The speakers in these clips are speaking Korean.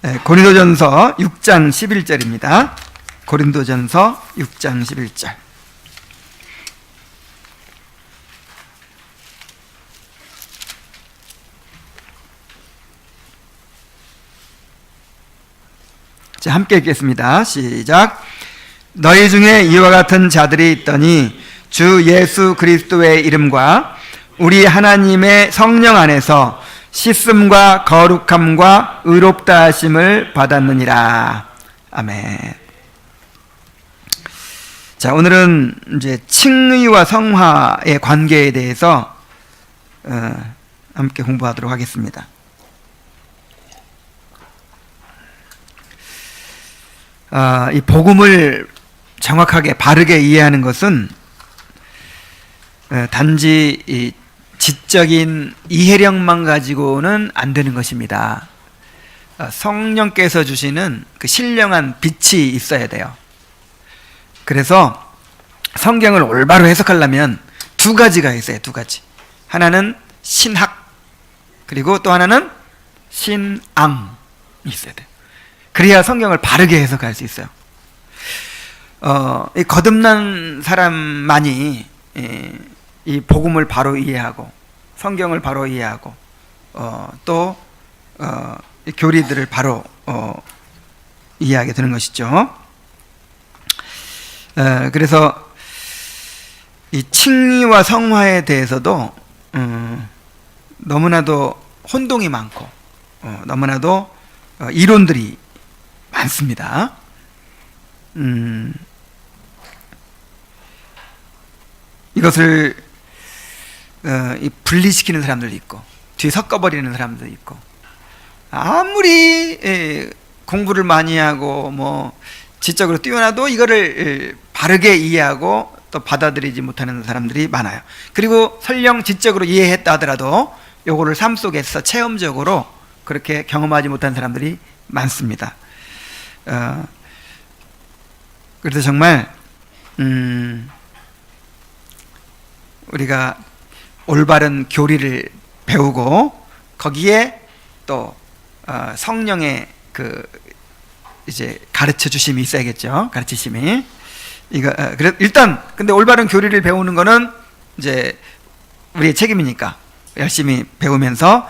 고린도전서 6장 11절입니다. 고린도전서 6장 11절. 자, 함께 읽겠습니다. 시작. 너희 중에 이와 같은 자들이 있더니 주 예수 그리스도의 이름과 우리 하나님의 성령 안에서 씻음과 거룩함과 의롭다 하심을 받았느니라. 아멘. 자, 오늘은 이제 칭의와 성화의 관계에 대해서 함께 공부하도록 하겠습니다. 이 복음을 정확하게 바르게 이해하는 것은 단지 이 지적인 이해력만 가지고는 안 되는 것입니다. 성령께서 주시는 그 신령한 빛이 있어야 돼요. 그래서 성경을 올바로 해석하려면 두 가지가 있어요. 두 가지. 하나는 신학, 그리고 또 하나는 신앙이 있어야 돼요. 그래야 성경을 바르게 해석할 수 있어요. 이 거듭난 사람만이 이 복음을 바로 이해하고 성경을 바로 이해하고 또 이 교리들을 바로 이해하게 되는 것이죠. 그래서 이 칭의와 성화에 대해서도 너무나도 혼동이 많고 너무나도 이론들이 많습니다. 이것을 분리시키는 사람들도 있고 뒤에 섞어버리는 사람도 있고, 아무리 공부를 많이 하고 뭐 지적으로 뛰어나도 이거를 바르게 이해하고 또 받아들이지 못하는 사람들이 많아요. 그리고 설령 지적으로 이해했다 하더라도 요거를 삶 속에서 체험적으로 그렇게 경험하지 못한 사람들이 많습니다. 그래서 정말 우리가 올바른 교리를 배우고 거기에 또 성령의 그 이제 가르쳐 주심이 있어야겠죠. 가르치심이. 그래 일단 근데 올바른 교리를 배우는 거는 이제 우리의 책임이니까 열심히 배우면서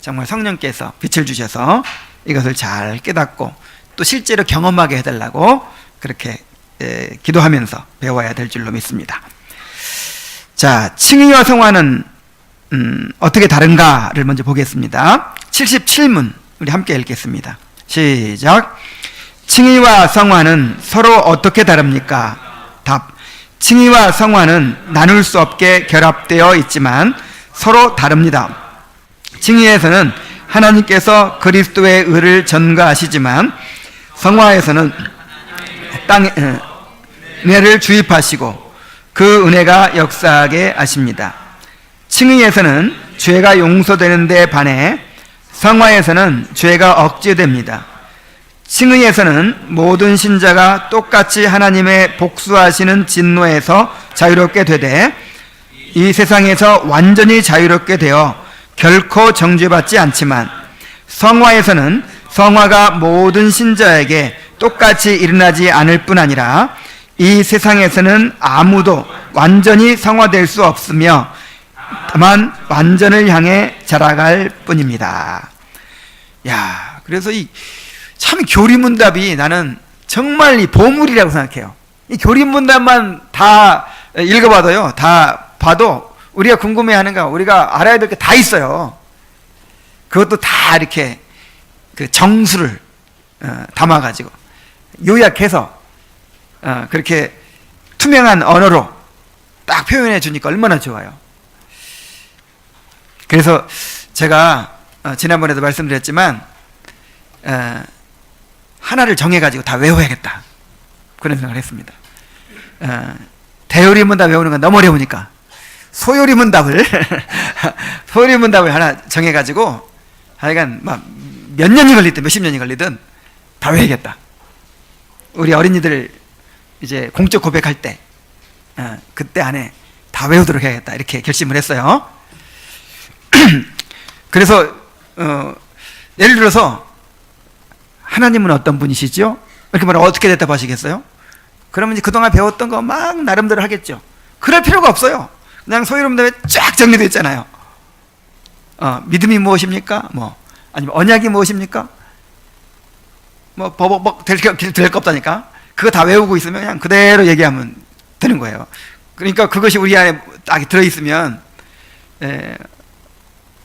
정말 성령께서 빛을 주셔서 이것을 잘 깨닫고 또 실제로 경험하게 해달라고 그렇게 기도하면서 배워야 될 줄로 믿습니다. 자, 칭의와 성화는 어떻게 다른가를 먼저 보겠습니다. 77문 우리 함께 읽겠습니다. 시작. 칭의와 성화는 서로 어떻게 다릅니까? 답. 칭의와 성화는 나눌 수 없게 결합되어 있지만 서로 다릅니다. 칭의에서는 하나님께서 그리스도의 의를 전가하시지만 성화에서는 땅에 은혜를 주입하시고 그 은혜가 역사하게 하십니다. 칭의에서는 죄가 용서되는 데 반해 성화에서는 죄가 억제됩니다. 칭의에서는 모든 신자가 똑같이 하나님의 복수하시는 진노에서 자유롭게 되되 이 세상에서 완전히 자유롭게 되어 결코 정죄받지 않지만, 성화에서는 성화가 모든 신자에게 똑같이 일어나지 않을 뿐 아니라 이 세상에서는 아무도 완전히 성화될 수 없으며 다만 완전을 향해 자라갈 뿐입니다. 야, 그래서 이 참 교리문답이 나는 정말 이 보물이라고 생각해요. 이 교리문답만 다 읽어봐도요, 다 봐도 우리가 궁금해하는 거, 우리가 알아야 될 게 다 있어요. 그것도 다 이렇게 그 정수를 담아가지고 요약해서 그렇게 투명한 언어로 딱 표현해 주니까 얼마나 좋아요. 그래서 제가 지난번에도 말씀드렸지만 하나를 정해가지고 다 외워야겠다, 그런 생각을 했습니다. 대요리문답 외우는 건 너무 어려우니까 소요리문답을 소요리문답을 하나 정해가지고 하여간 막 몇 년이 걸리든 몇십 년이 걸리든 다 외우겠다. 우리 어린이들 이제 공적 고백할 때 그때 안에 다 외우도록 해야겠다, 이렇게 결심을 했어요. 그래서 예를 들어서 하나님은 어떤 분이시죠? 이렇게 말하면 어떻게 대답하시겠어요? 그러면 이제 그동안 배웠던 거 막 나름대로 하겠죠. 그럴 필요가 없어요. 그냥 소유론답에 쫙 정리되어 있잖아요. 믿음이 무엇입니까? 아니면 언약이 무엇입니까? 될 거 없다니까. 그거 다 외우고 있으면 그냥 그대로 얘기하면 되는 거예요. 그러니까 그것이 우리 안에 딱 들어있으면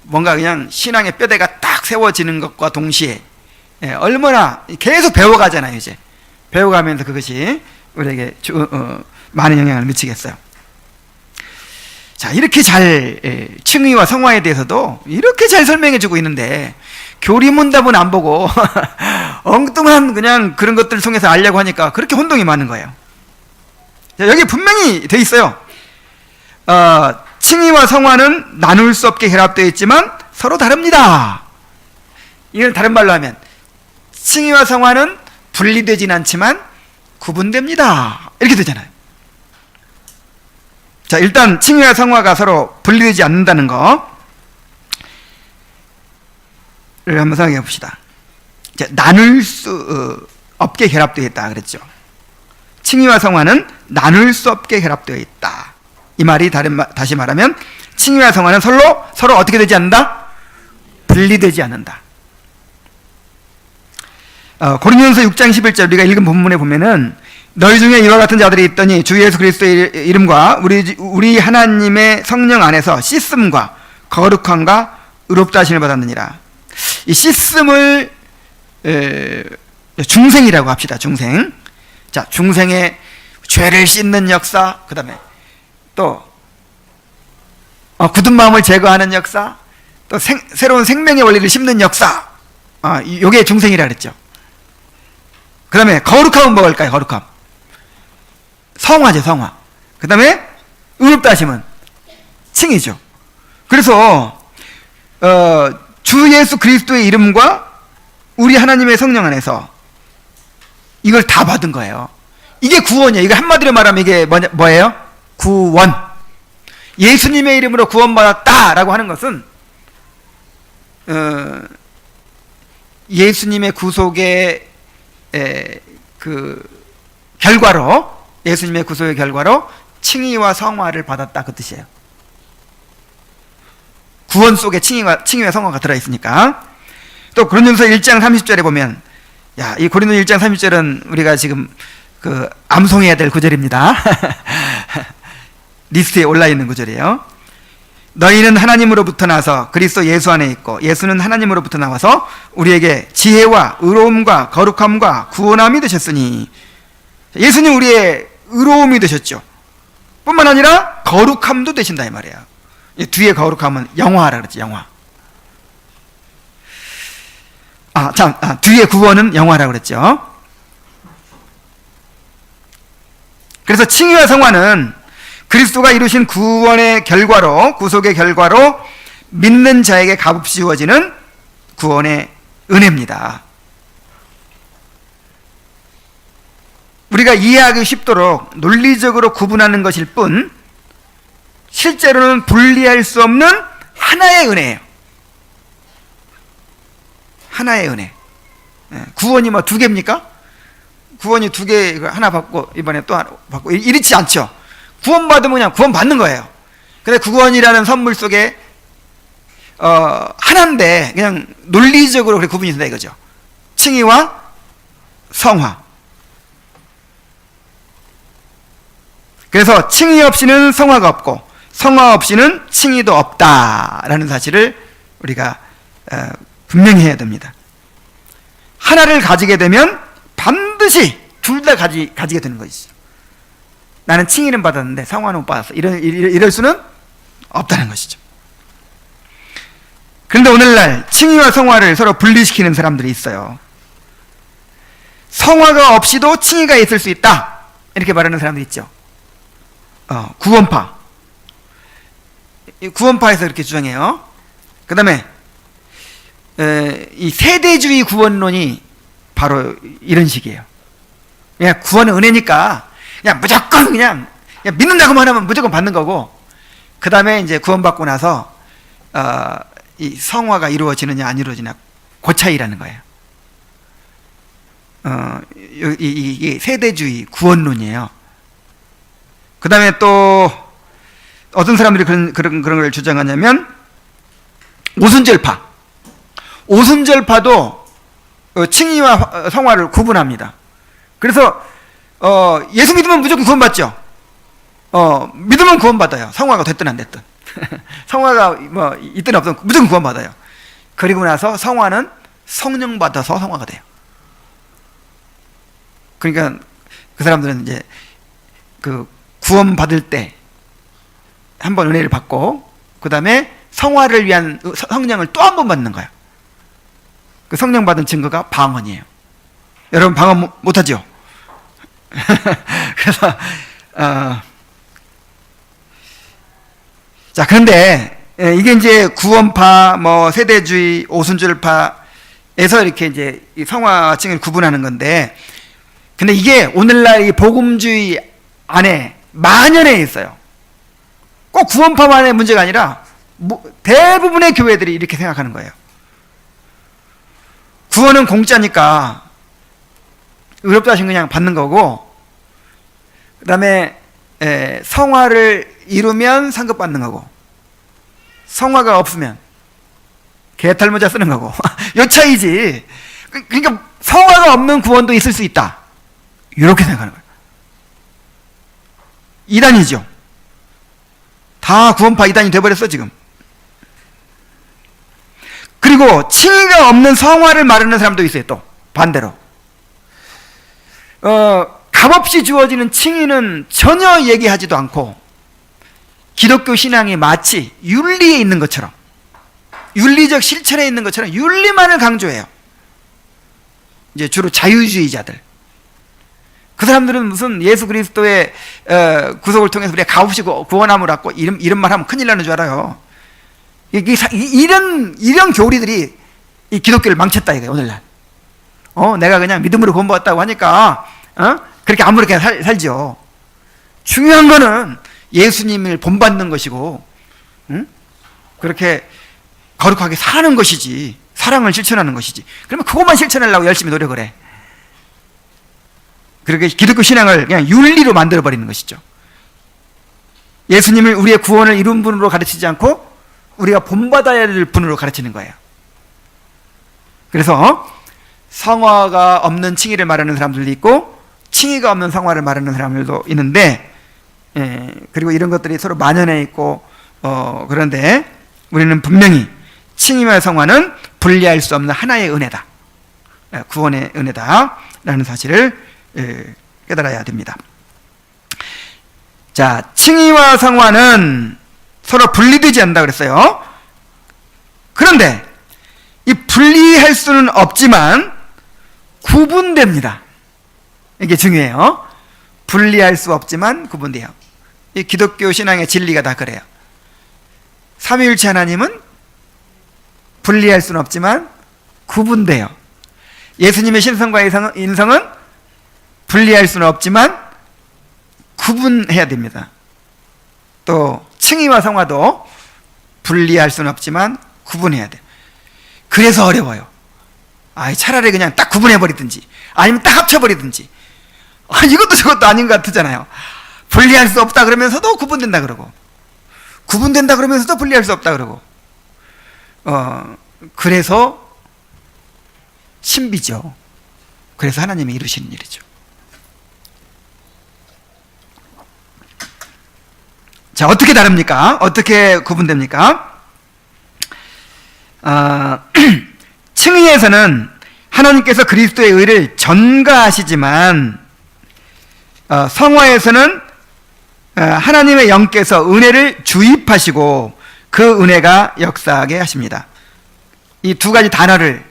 뭔가 그냥 신앙의 뼈대가 딱 세워지는 것과 동시에 얼마나 계속 배워가잖아요. 이제 배워가면서 그것이 우리에게 많은 영향을 미치겠어요. 자, 이렇게 잘 칭의와 성화에 대해서도 이렇게 잘 설명해주고 있는데 교리문답은 안 보고 엉뚱한 그냥 그런 것들을 통해서 알려고 하니까 그렇게 혼동이 많은 거예요. 자, 여기 분명히 돼 있어요. 칭의와 성화는 나눌 수 없게 결합되어 있지만 서로 다릅니다. 이걸 다른 말로 하면 칭의와 성화는 분리되진 않지만 구분됩니다. 이렇게 되잖아요. 자, 일단 칭의와 성화가 서로 분리되지 않는다는 거를 한번 생각해 봅시다. 자, 나눌 수 없게 결합되어 있다 그랬죠. 칭의와 성화는 나눌 수 없게 결합되어 있다. 이 말이 다시 말하면 칭의와 성화는 서로 어떻게 되지 않는다? 분리되지 않는다. 고린도전서 6장 11절 우리가 읽은 본문에 보면은 너희 중에 이와 같은 자들이 있더니 주 예수 그리스도의 이름과 우리 하나님의 성령 안에서 씻음과 거룩함과 의롭다 하심을 받았느니라. 이 씻음을 중생이라고 합시다. 중생. 자, 중생의 죄를 씻는 역사, 그 다음에 또 굳은 마음을 제거하는 역사, 또 새로운 생명의 원리를 심는 역사, 이게 중생이라 그랬죠. 그 다음에 거룩함은 뭐일까요? 거룩함. 성화죠, 성화. 그 다음에 의롭다 하심은 칭이죠. 그래서 주 예수 그리스도의 이름과 우리 하나님의 성령 안에서 이걸 다 받은 거예요. 이게 구원이에요. 이거 한마디로 말하면 이게 뭐예요? 구원. 예수님의 이름으로 구원받았다라고 하는 것은 예수님의 구속의 그 결과로, 예수님의 구속의 결과로 칭의와 성화를 받았다, 그 뜻이에요. 구원 속에 칭의와 성화가 들어있으니까. 또 고린도전서 1장 30절에 보면, 이 고린도 1장 30절은 우리가 지금 암송해야 될 구절입니다. 리스트에 올라있는 구절이에요. 너희는 하나님으로부터 나서 그리스도 예수 안에 있고 예수는 하나님으로부터 나와서 우리에게 지혜와 의로움과 거룩함과 구원함이 되셨으니, 예수님 우리의 의로움이 되셨죠. 뿐만 아니라 거룩함도 되신다 이 말이에요. 이 뒤에 거룩함은 영화라 그랬지, 영화. 뒤에 구원은 영화라 그랬죠. 그래서 칭의와 성화는 그리스도가 이루신 구원의 결과로, 구속의 결과로 믿는 자에게 값없이 주어지는 구원의 은혜입니다. 우리가 이해하기 쉽도록 논리적으로 구분하는 것일 뿐 실제로는 분리할 수 없는 하나의 은혜예요. 하나의 은혜. 구원이 뭐 두 개입니까? 구원이 두 개, 하나 받고 이번에 또 하나 받고 이렇지 않죠. 구원 받으면 그냥 구원 받는 거예요. 근데 구원이라는 선물 속에 하나인데 그냥 논리적으로 그렇게 구분이 된다 이거죠. 칭의와 성화. 그래서 칭의 없이는 성화가 없고 성화 없이는 칭의도 없다라는 사실을 우리가 분명히 해야 됩니다. 하나를 가지게 되면 반드시 둘 다 가지게 되는 것이죠. 나는 칭의는 받았는데 성화는 못 받았어. 이럴 수는 없다는 것이죠. 그런데 오늘날 칭의와 성화를 서로 분리시키는 사람들이 있어요. 성화가 없이도 칭의가 있을 수 있다, 이렇게 말하는 사람들이 있죠. 구원파. 구원파에서 이렇게 주장해요. 그 다음에 이 세대주의 구원론이 바로 이런 식이에요. 그냥 구원은 은혜니까 그냥 무조건 그냥 믿는다고만 하면 무조건 받는 거고, 그 다음에 이제 구원받고 나서 이 성화가 이루어지느냐 안 이루어지냐 그 차이라는 거예요. 이 세대주의 구원론이에요. 그 다음에 또 어떤 사람들이 그런 걸 주장하냐면 오순절파도 칭의와 성화를 구분합니다. 그래서 예수 믿으면 무조건 구원받죠. 믿으면 구원받아요. 성화가 됐든 안 됐든. 성화가 뭐 있든 없든 무조건 구원받아요. 그리고 나서 성화는 성령 받아서 성화가 돼요. 그러니까 그 사람들은 이제 그 구원 받을 때 한 번 은혜를 받고 그 다음에 성화를 위한 성령을 또 한 번 받는 거예요. 그 성령 받은 증거가 방언이에요. 여러분 방언 못하죠? 그래서 자, 그런데 이게 이제 구원파, 뭐 세대주의, 오순절파에서 이렇게 이제 성화층을 구분하는 건데, 근데 이게 오늘날 이 복음주의 안에 만연해 있어요. 꼭 구원파만의 문제가 아니라 대부분의 교회들이 이렇게 생각하는 거예요. 구원은 공짜니까 의롭다 하신 그냥 받는 거고, 그 다음에 성화를 이루면 상급 받는 거고, 성화가 없으면 개탈모자 쓰는 거고. 요 차이지. 그러니까 성화가 없는 구원도 있을 수 있다, 이렇게 생각하는 거예요. 이단이죠. 다 구원파 이단이 돼버렸어 지금. 그리고 칭의가 없는 성화를 말하는 사람도 있어요. 또 반대로 값없이 주어지는 칭의는 전혀 얘기하지도 않고 기독교 신앙이 마치 윤리에 있는 것처럼, 윤리적 실천에 있는 것처럼 윤리만을 강조해요. 이제 주로 자유주의자들. 그 사람들은 무슨 예수 그리스도의 구속을 통해서 우리가 값없이 구원함을 얻고 이런 말 하면 큰일 나는 줄 알아요. 이런 교리들이 이 기독교를 망쳤다 이거예요, 오늘날. 내가 그냥 믿음으로 구원받았다고 하니까 그렇게 아무렇게 살죠. 중요한 거는 예수님을 본받는 것이고, 그렇게 거룩하게 사는 것이지, 사랑을 실천하는 것이지. 그러면 그것만 실천하려고 열심히 노력을 해. 그렇게 기독교 신앙을 그냥 윤리로 만들어버리는 것이죠. 예수님을 우리의 구원을 이룬 분으로 가르치지 않고 우리가 본받아야 될 분으로 가르치는 거예요. 그래서 성화가 없는 칭의를 말하는 사람들도 있고 칭의가 없는 성화를 말하는 사람들도 있는데, 그리고 이런 것들이 서로 만연해 있고, 그런데 우리는 분명히 칭의와 성화는 분리할 수 없는 하나의 은혜다, 구원의 은혜다라는 사실을 깨달아야 됩니다. 자, 칭의와 성화는 서로 분리되지 않는다 그랬어요. 그런데 이 분리할 수는 없지만 구분됩니다. 이게 중요해요. 분리할 수 없지만 구분돼요. 이 기독교 신앙의 진리가 다 그래요. 삼위일체 하나님은 분리할 수는 없지만 구분돼요. 예수님의 신성과 인성은 분리할 수는 없지만 구분해야 됩니다. 또 칭의와 성화도 분리할 수는 없지만 구분해야 돼. 그래서 어려워요. 차라리 그냥 딱 구분해버리든지 아니면 딱 합쳐버리든지. 이것도 저것도 아닌 것 같잖아요. 분리할 수 없다 그러면서도 구분된다 그러고, 구분된다 그러면서도 분리할 수 없다 그러고. 그래서 신비죠. 그래서 하나님이 이루시는 일이죠. 자, 어떻게 다릅니까? 어떻게 구분됩니까? 칭의에서는 하나님께서 그리스도의 의를 전가하시지만, 성화에서는 하나님의 영께서 은혜를 주입하시고 그 은혜가 역사하게 하십니다. 이 두 가지 단어를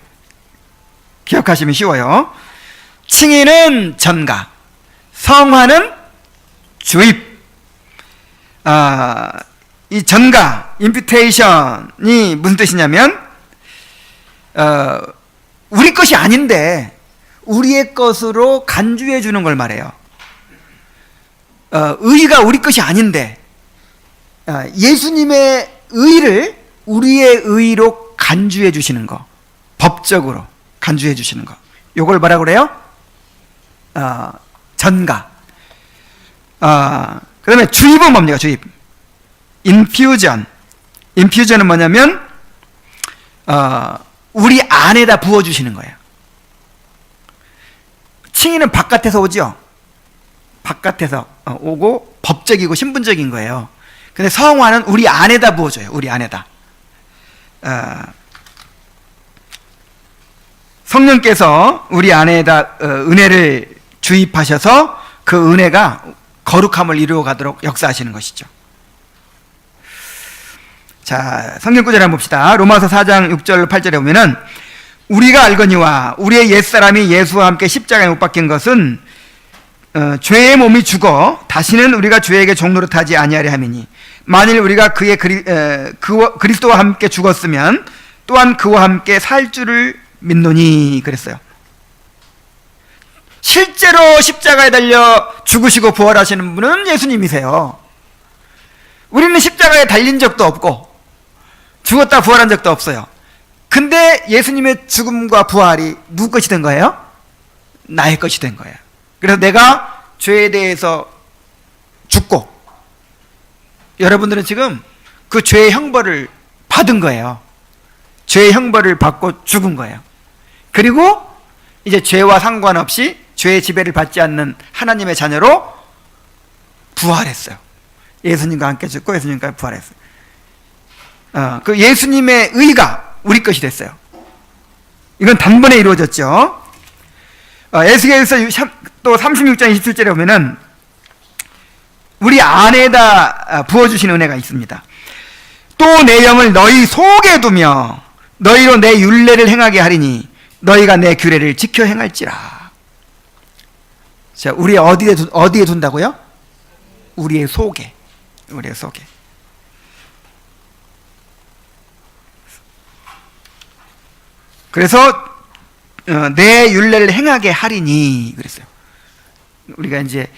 기억하시면 쉬워요. 칭의는 전가, 성화는 주입. 이 전가, 임퓨테이션이 무슨 뜻이냐면, 우리 것이 아닌데 우리의 것으로 간주해 주는 걸 말해요. 의가 우리 것이 아닌데 예수님의 의를 우리의 의로 간주해 주시는 거, 법적으로 간주해 주시는 거, 요걸 뭐라고 그래요? 전가. 그 다음에 주입은 뭡니까? 주입. 인퓨전. 인퓨전은 뭐냐면 우리 안에다 부어주시는 거예요. 칭의는 바깥에서 오죠. 바깥에서 오고 법적이고 신분적인 거예요. 근데 성화는 우리 안에다 부어줘요. 우리 안에다. 성령께서 우리 안에다 은혜를 주입하셔서 그 은혜가 거룩함을 이루어 가도록 역사하시는 것이죠. 자, 성경 구절 한번 봅시다. 로마서 4장 6절 8절에 보면은 우리가 알거니와 우리의 옛사람이 예수와 함께 십자가에 못 박힌 것은 죄의 몸이 죽어 다시는 우리가 죄에게 종노릇하지 아니하려 함이니 만일 우리가 그리스도와 함께 죽었으면 또한 그와 함께 살 줄을 믿노니 그랬어요. 실제로 십자가에 달려 죽으시고 부활하시는 분은 예수님이세요. 우리는 십자가에 달린 적도 없고 죽었다 부활한 적도 없어요. 근데 예수님의 죽음과 부활이 누구 것이 된 거예요? 나의 것이 된 거예요. 그래서 내가 죄에 대해서 죽고 여러분들은 지금 그 죄의 형벌을 받은 거예요. 죄의 형벌을 받고 죽은 거예요. 그리고 이제 죄와 상관없이 죄의 지배를 받지 않는 하나님의 자녀로 부활했어요. 예수님과 함께 죽고 예수님과 부활했어요. 그 예수님의 의가 우리 것이 됐어요. 이건 단번에 이루어졌죠. 에스겔서 또 36장 27절에 보면은 우리 안에다 부어주신 은혜가 있습니다. 또 내 영을 너희 속에 두며 너희로 내 율례를 행하게 하리니 너희가 내 규례를 지켜 행할지라. 자, 우리 어디에 둔다고요? 우리의 속에. 우리의 속에. 그래서 내 율례를 행하게 하리니 그랬어요. 우리가 이제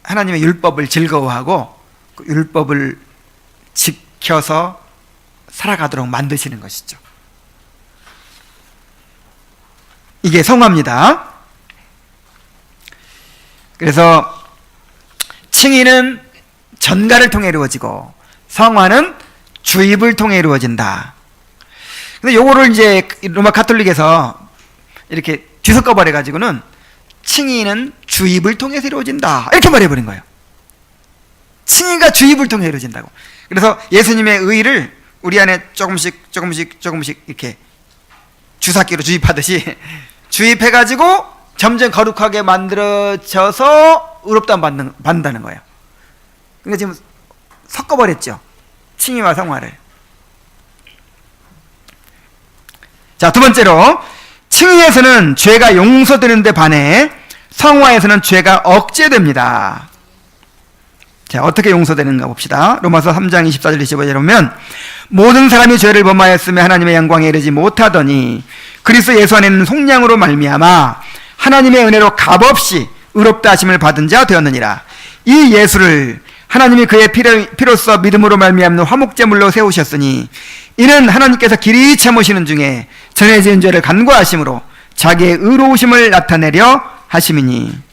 하나님의 율법을 즐거워하고 그 율법을 지켜서 살아가도록 만드시는 것이죠. 이게 성화입니다. 그래서 칭의는 전가를 통해 이루어지고 성화는 주입을 통해 이루어진다. 근데 요거를 이제 로마 가톨릭에서 이렇게 뒤섞어 버려 가지고는 칭의는 주입을 통해서 이루어진다 이렇게 말해버린 거예요. 칭의가 주입을 통해 이루어진다고. 그래서 예수님의 의를 우리 안에 조금씩 이렇게 주사기로 주입하듯이 주입해가지고 점점 거룩하게 만들어져서 의롭다움 받는다는 거예요. 그러니까 지금 섞어버렸죠. 칭의와 성화를. 자, 두 번째로 칭의에서는 죄가 용서되는데 반해 성화에서는 죄가 억제됩니다. 자, 어떻게 용서되는가 봅시다. 로마서 3장 24절 25절에 보면 모든 사람이 죄를 범하였으며 하나님의 영광에 이르지 못하더니 그리스도 예수 안에 있는 속량으로 말미암아 하나님의 은혜로 값없이 의롭다 하심을 받은 자 되었느니라. 이 예수를 하나님이 그의 피로써 믿음으로 말미암는 화목제물로 세우셨으니 이는 하나님께서 길이 참으시는 중에 전에 지은 죄를 간과하심으로 자기의 의로우심을 나타내려 하심이니.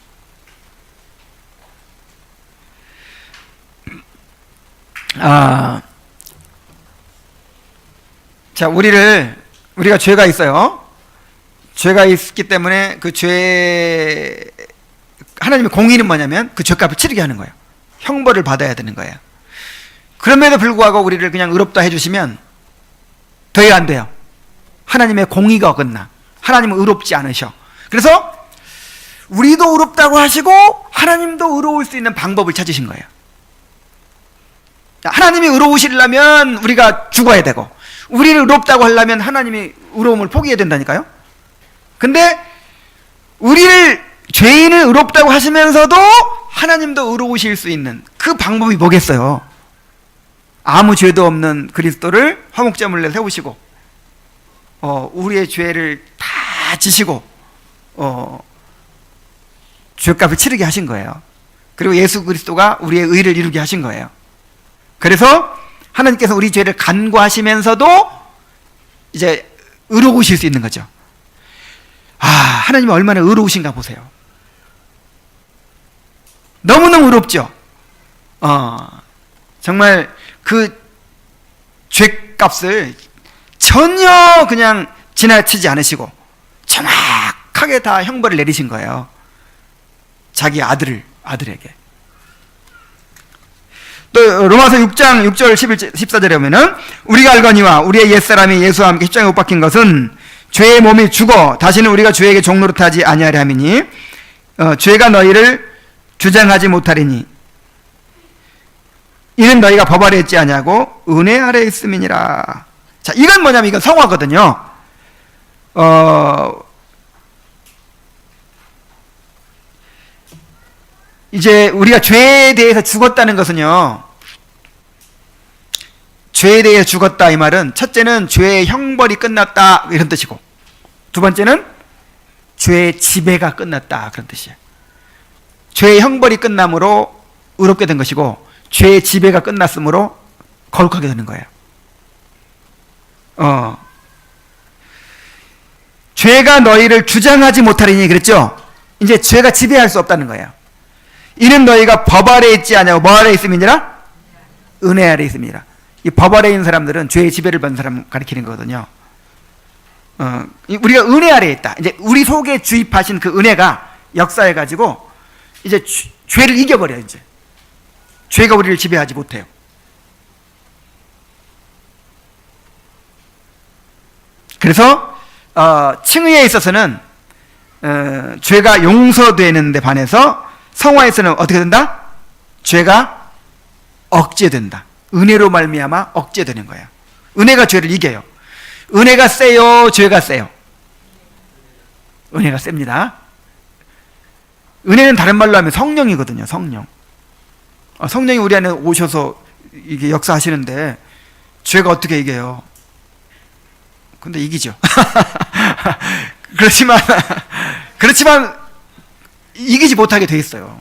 자, 우리가 죄가 있어요. 죄가 있기 때문에 그 죄, 하나님의 공의는 뭐냐면 그 죄값을 치르게 하는 거예요. 형벌을 받아야 되는 거예요. 그럼에도 불구하고 우리를 그냥 의롭다 해주시면 돼야 안 돼요. 하나님의 공의가 어긋나. 하나님은 의롭지 않으셔. 그래서 우리도 의롭다고 하시고 하나님도 의로울 수 있는 방법을 찾으신 거예요. 하나님이 의로우시려면 우리가 죽어야 되고 우리를 의롭다고 하려면 하나님이 의로움을 포기해야 된다니까요. 근데 우리를 죄인을 의롭다고 하시면서도 하나님도 의로우실 수 있는 그 방법이 뭐겠어요? 아무 죄도 없는 그리스도를 화목제물로 세우시고 우리의 죄를 다 지시고 죄값을 치르게 하신 거예요. 그리고 예수 그리스도가 우리의 의를 이루게 하신 거예요. 그래서 하나님께서 우리 죄를 간과하시면서도 이제 의로우실 수 있는 거죠. 하나님은 얼마나 의로우신가 보세요. 너무너무 의롭죠. 정말 그 죄값을 전혀 그냥 지나치지 않으시고 정확하게 다 형벌을 내리신 거예요. 자기 아들에게. 또 로마서 6장 6절 14절에 보면은 우리가 알거니와 우리의 옛사람이 예수와 함께 십자가에 못 박힌 것은 죄의 몸이 죽어 다시는 우리가 죄에게 종노릇하지 아니하려 함이니 죄가 너희를 주장하지 못하리니 이는 너희가 법 아래 있지 아니하고 은혜 아래 있음이니라. 자, 이건 뭐냐면 이건 성화거든요. 이제 우리가 죄에 대해서 죽었다는 것은요, 죄에 대해 죽었다 이 말은 첫째는 죄의 형벌이 끝났다 이런 뜻이고, 두 번째는 죄의 지배가 끝났다 그런 뜻이에요. 죄의 형벌이 끝남으로 의롭게 된 것이고 죄의 지배가 끝났으므로 거룩하게 되는 거예요. 죄가 너희를 주장하지 못하리니 그랬죠? 이제 죄가 지배할 수 없다는 거예요. 이는 너희가 법 아래 있지 않냐고. 뭐 아래 있음이니라? 은혜 아래 있음이니라. 이 법 아래 있는 사람들은 죄의 지배를 받는 사람 가리키는 거거든요. 우리가 은혜 아래에 있다. 이제 우리 속에 주입하신 그 은혜가 역사해가지고 이제 죄를 이겨버려요. 이제 죄가 우리를 지배하지 못해요. 그래서 칭의에 있어서는 죄가 용서되는 데 반해서 성화에서는 어떻게 된다? 죄가 억제된다. 은혜로 말미암아 억제되는 거예요. 은혜가 죄를 이겨요. 은혜가 세요? 죄가 세요? 은혜가 셉니다. 은혜는 다른 말로 하면 성령이거든요. 성령. 성령이 우리 안에 오셔서 이게 역사하시는데 죄가 어떻게 이겨요? 근데 이기죠. 그렇지만 이기지 못하게 돼 있어요.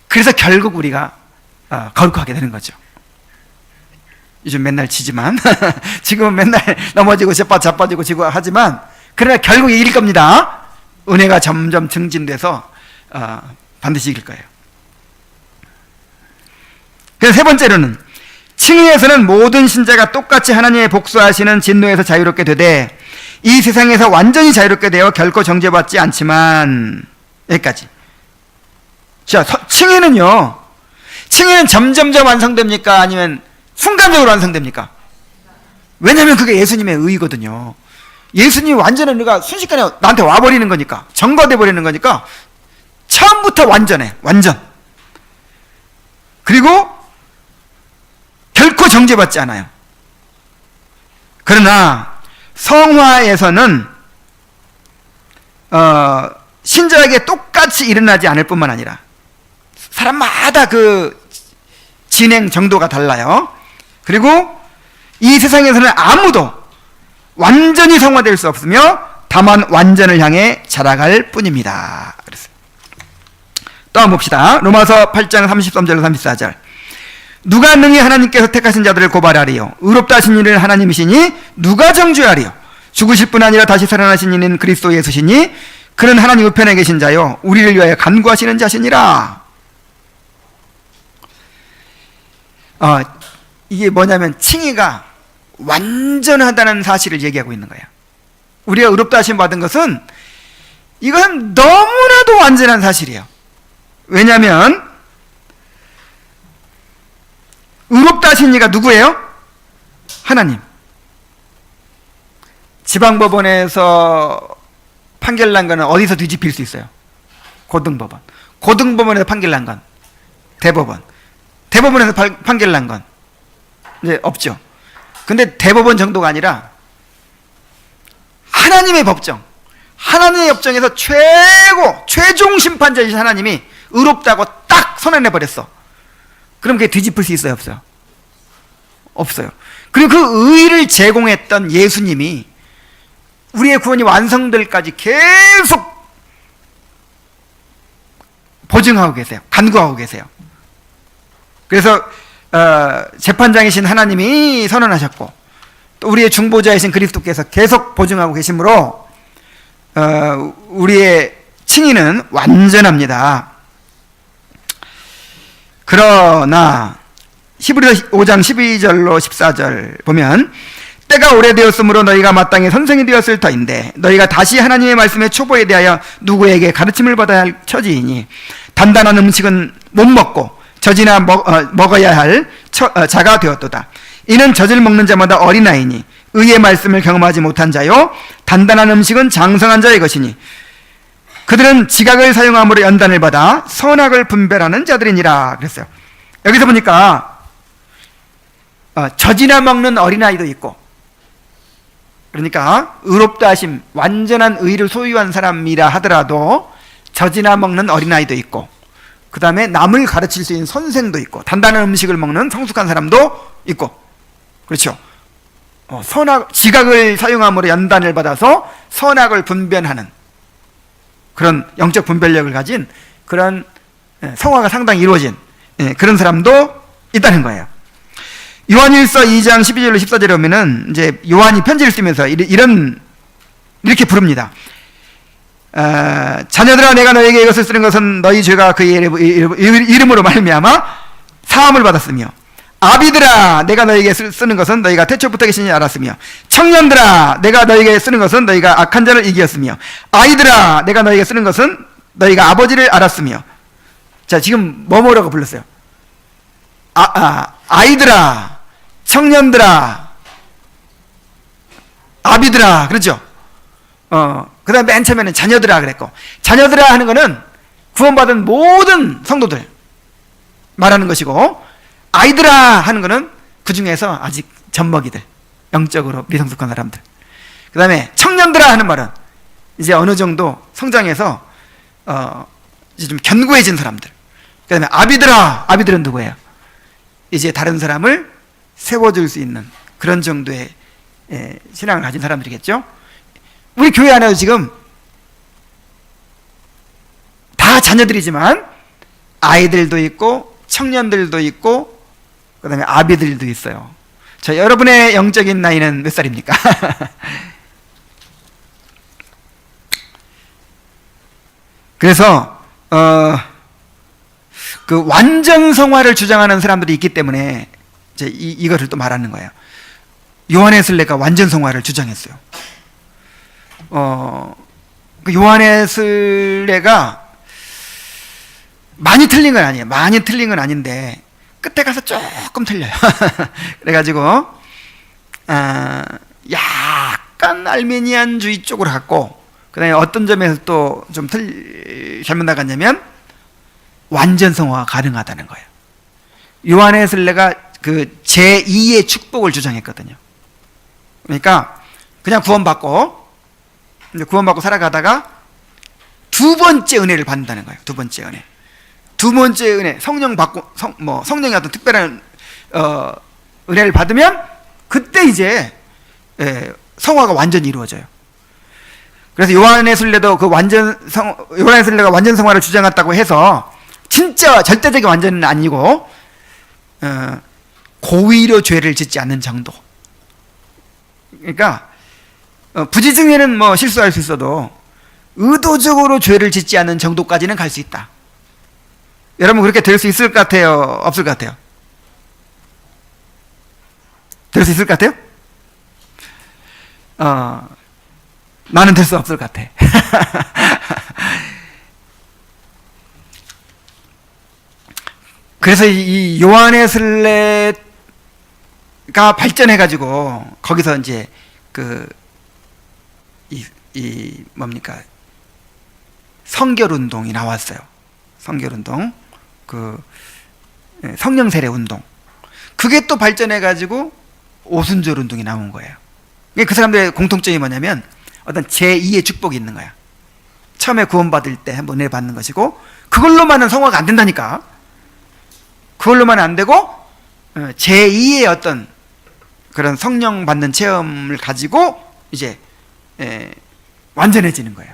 그래서 결국 우리가 거룩하게 되는 거죠. 요즘 맨날 지지만 지금은 맨날 넘어지고 자빠지고 지고 하지만 그러나 결국 이길 겁니다. 은혜가 점점 증진돼서 반드시 이길 거예요. 그래서 세 번째로는 칭의에서는 모든 신자가 똑같이 하나님의 복수하시는 진노에서 자유롭게 되되 이 세상에서 완전히 자유롭게 되어 결코 정죄받지 않지만 여기까지. 자, 칭의는 점점점 완성됩니까? 아니면 순간적으로 완성됩니까? 왜냐하면 그게 예수님의 의거든요. 예수님이 완전한 의가 순식간에 나한테 와버리는 거니까, 전가돼 버리는 거니까 처음부터 완전해. 완전. 그리고 결코 정죄받지 않아요. 그러나 성화에서는 신자에게 똑같이 일어나지 않을 뿐만 아니라 사람마다 그 진행 정도가 달라요. 그리고 이 세상에서는 아무도 완전히 성화될 수 없으며 다만 완전을 향해 자라갈 뿐입니다. 그랬어요. 또 한번 봅시다. 로마서 8장 33절 34절. 누가 능히 하나님께서 택하신 자들을 고발하리요? 의롭다 하신 이는 하나님이시니 누가 정죄하리요? 죽으실 뿐 아니라 다시 살아나신 이는 그리스도 예수시니 그는 하나님 우편에 계신 자요 우리를 위하여 간구하시는 자시니라. 이게 뭐냐면 칭의가 완전하다는 사실을 얘기하고 있는 거예요. 우리가 의롭다 하심 받은 것은 이건 너무나도 완전한 사실이에요. 왜냐하면 의롭다 하신 이가 누구예요? 하나님. 지방법원에서 판결 난 거는 어디서 뒤집힐 수 있어요? 고등법원. 고등법원에서 판결 난 건 대법원. 대법원에서 판결 난 건 이제 없죠. 근데 대법원 정도가 아니라 하나님의 법정, 하나님의 법정에서 최종 심판자이신 하나님이 의롭다고 딱 선언해 버렸어. 그럼 그게 뒤집힐 수 있어요? 없어요? 없어요. 그리고 그 의를 제공했던 예수님이 우리의 구원이 완성될까지 계속 보증하고 계세요. 간구하고 계세요. 그래서 재판장이신 하나님이 선언하셨고 또 우리의 중보자이신 그리스도께서 계속 보증하고 계시므로 우리의 칭의는 완전합니다. 그러나 히브리서 5장 12절로 14절 보면 때가 오래되었으므로 너희가 마땅히 선생이 되었을 터인데 너희가 다시 하나님의 말씀의 초보에 대하여 누구에게 가르침을 받아야 할 처지이니 단단한 음식은 못 먹고 젖이나 먹어야 할 자가 되었도다. 이는 젖을 먹는 자마다 어린아이니 의의 말씀을 경험하지 못한 자요 단단한 음식은 장성한 자의 것이니 그들은 지각을 사용함으로 연단을 받아 선악을 분별하는 자들이니라 그랬어요. 여기서 보니까 젖이나 먹는 어린아이도 있고, 그러니까 의롭다 하심 완전한 의를 소유한 사람이라 하더라도 젖이나 먹는 어린아이도 있고, 그 다음에 남을 가르칠 수 있는 선생도 있고, 단단한 음식을 먹는 성숙한 사람도 있고, 그렇죠. 지각을 사용함으로 연단을 받아서 선악을 분별하는 그런 영적 분별력을 가진 그런 성화가 상당히 이루어진 그런 사람도 있다는 거예요. 요한일서 2장 12절로 14절에 보면은 이제 요한이 편지를 쓰면서 이렇게 부릅니다. 자녀들아, 내가 너에게 이것을 쓰는 것은 너희 죄가 그의 이름으로 말미암아 사함을 받았으며, 아비들아, 내가 너에게 쓰는 것은 너희가 태초부터 계시니 알았으며, 청년들아, 내가 너에게 쓰는 것은 너희가 악한 자를 이기었으며, 아이들아, 내가 너에게 쓰는 것은 너희가 아버지를 알았으며. 자, 지금 뭐라고 불렀어요? 아이들아, 청년들아, 아비들아, 그렇죠? 그 다음에 맨 처음에는 자녀들아 그랬고, 자녀들아 하는 거는 구원받은 모든 성도들 말하는 것이고, 아이들아 하는 거는 그 중에서 아직 젖먹이들, 영적으로 미성숙한 사람들. 그 다음에 청년들아 하는 말은 이제 어느 정도 성장해서 이제 좀 견고해진 사람들. 그 다음에 아비들아, 아비들은 누구예요? 이제 다른 사람을 세워줄 수 있는 그런 정도의 신앙을 가진 사람들이겠죠. 우리 교회 안에도 지금 다 자녀들이지만 아이들도 있고 청년들도 있고 그 다음에 아비들도 있어요. 자, 여러분의 영적인 나이는 몇 살입니까? 그래서 그 완전 성화를 주장하는 사람들이 있기 때문에 이제 이거를 또 말하는 거예요. 요한의 슬레가 완전 성화를 주장했어요. 그 요한의 슬레가 많이 틀린 건 아니에요. 많이 틀린 건 아닌데 끝에 가서 조금 틀려요. 그래가지고 약간 알메니안주의 쪽으로 갔고, 그 다음에 어떤 점에서 또 좀 잘못 나갔냐면 완전 성화가 가능하다는 거예요. 요한의 슬레가 그 제2의 축복을 주장했거든요. 그러니까 그냥 구원받고 살아가다가 두 번째 은혜를 받는다는 거예요. 두 번째 은혜. 두 번째 은혜, 성령 받고 성령의 어떤 특별한 은혜를 받으면 그때 이제 성화가 완전히 이루어져요. 그래서 요한의 순례도 요한의 순례가 완전 성화를 주장했다고 해서 진짜 절대적인 완전은 아니고 고의로 죄를 짓지 않는 정도. 그러니까 부지중에는 뭐 실수할 수 있어도 의도적으로 죄를 짓지 않는 정도까지는 갈 수 있다. 여러분 그렇게 될 수 있을 것 같아요? 없을 것 같아요? 될 수 있을 것 같아요? 나는 될 수 없을 것 같아. 그래서 이 요한의 슬레가 발전해가지고 거기서 이제 뭡니까? 성결운동이 나왔어요. 성결운동. 성령 세례 운동. 그게 또 발전해가지고 오순절 운동이 나온 거예요. 그 사람들의 공통점이 뭐냐면 어떤 제2의 축복이 있는 거야. 처음에 구원받을 때 한번 은혜 받는 것이고, 그걸로만은 성화가 안 된다니까. 그걸로만은 안 되고 제2의 어떤 그런 성령 받는 체험을 가지고 이제 완전해지는 거예요.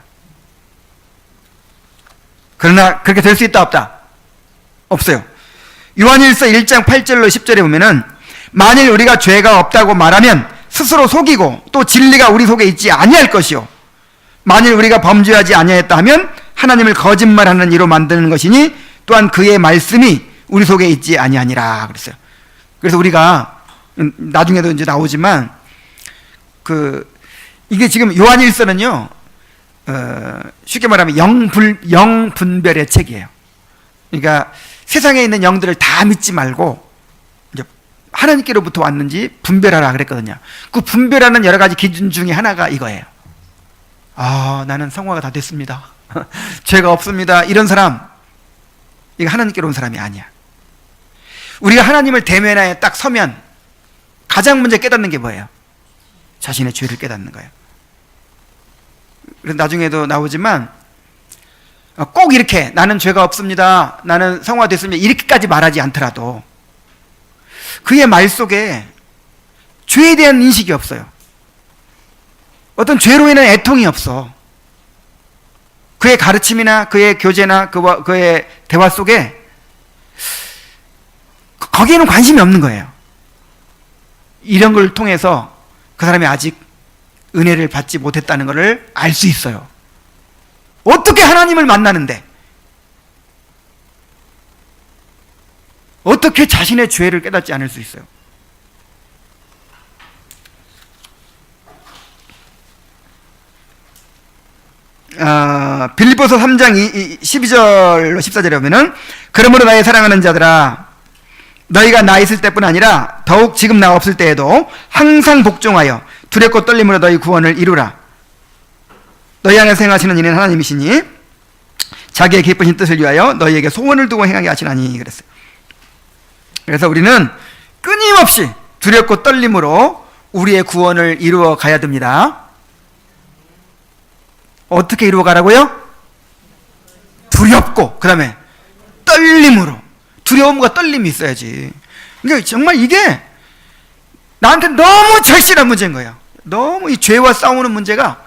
그러나 그렇게 될 수 있다 없다? 없어요. 요한일서 1장 8절로 10절에 보면은 만일 우리가 죄가 없다고 말하면 스스로 속이고 또 진리가 우리 속에 있지 아니할 것이요, 만일 우리가 범죄하지 아니하였다 하면 하나님을 거짓말하는 이로 만드는 것이니 또한 그의 말씀이 우리 속에 있지 아니하니라 그랬어요. 그래서 우리가 나중에도 이제 나오지만 이게 지금 요한일서는요, 쉽게 말하면 영분별의 책이에요. 그러니까 세상에 있는 영들을 다 믿지 말고 이제 하나님께로부터 왔는지 분별하라 그랬거든요. 그 분별하는 여러 가지 기준 중에 하나가 이거예요. 나는 성화가 다 됐습니다. 죄가 없습니다. 이런 사람, 이거 하나님께로 온 사람이 아니야. 우리가 하나님을 대면하에 딱 서면 가장 먼저 깨닫는 게 뭐예요? 자신의 죄를 깨닫는 거예요. 그래서 나중에도 나오지만 꼭 이렇게 나는 죄가 없습니다, 나는 성화됐습니다, 이렇게까지 말하지 않더라도 그의 말 속에 죄에 대한 인식이 없어요. 어떤 죄로 인한 애통이 없어. 그의 가르침이나 그의 교제나 그의 대화 속에 거기에는 관심이 없는 거예요. 이런 걸 통해서 그 사람이 아직 은혜를 받지 못했다는 것을 알 수 있어요. 어떻게 하나님을 만나는데, 어떻게 자신의 죄를 깨닫지 않을 수 있어요? 빌립보서 3장 12절로 14절에 보면은, 그러므로 나의 사랑하는 자들아, 너희가 나 있을 때뿐 아니라 더욱 지금 나 없을 때에도 항상 복종하여 두렵고 떨림으로 너희 구원을 이루라. 너희 안에서 행하시는 이는 하나님이시니 자기의 기쁘신 뜻을 위하여 너희에게 소원을 두고 행하게 하시나니 그랬어요. 그래서 우리는 끊임없이 두렵고 떨림으로 우리의 구원을 이루어 가야 됩니다. 어떻게 이루어 가라고요? 두렵고, 그 다음에 떨림으로. 두려움과 떨림이 있어야지. 그러니까 정말 이게 나한테 너무 절실한 문제인 거예요. 너무 이 죄와 싸우는 문제가,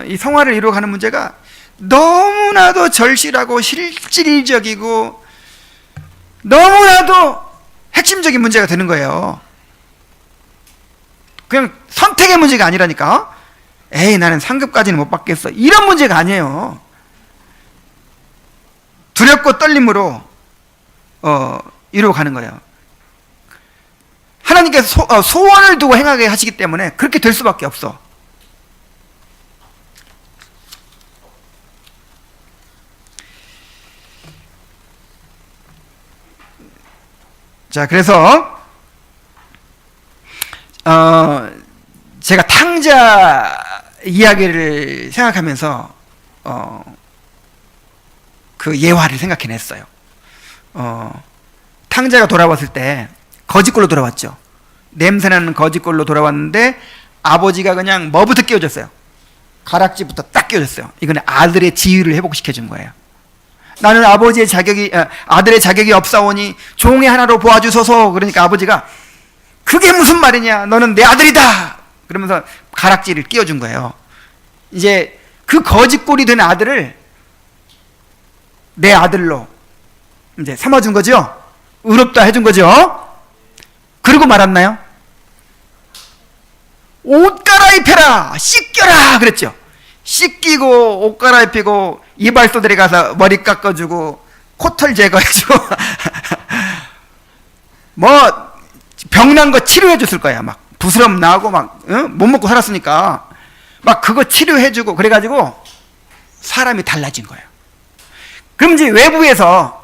이 성화를 이루어가는 문제가 너무나도 절실하고 실질적이고 너무나도 핵심적인 문제가 되는 거예요. 그냥 선택의 문제가 아니라니까. 에이, 나는 상급까지는 못 받겠어, 이런 문제가 아니에요. 두렵고 떨림으로 이루어가는 거예요. 하나님께서 소원을 두고 행하게 하시기 때문에 그렇게 될 수밖에 없어. 자, 그래서 제가 탕자 이야기를 생각하면서 그 예화를 생각해냈어요. 탕자가 돌아왔을 때 거짓골로 돌아왔죠. 냄새나는 거짓골로 돌아왔는데 아버지가 그냥 뭐부터 끼워줬어요? 가락지부터 딱 끼워줬어요. 이건 아들의 지위를 회복시켜준 거예요. 나는 아들의 자격이 없사오니 종의 하나로 보아주소서. 그러니까 아버지가 그게 무슨 말이냐, 너는 내 아들이다, 그러면서 가락지를 끼워준 거예요. 이제 그 거짓골이 된 아들을 내 아들로 이제 삼아준 거죠. 의롭다 해준 거죠. 그러고 말았나요? 옷 갈아입혀라, 씻겨라 그랬죠. 씻기고 옷 갈아입히고 이발소들에 가서 머리 깎아주고 코털 제거해주고 뭐 병난 거 치료해 줬을 거야. 막 부스럼 나고 막 못 먹고 살았으니까 막 그거 치료해주고 그래가지고 사람이 달라진 거예요. 그럼 이제 외부에서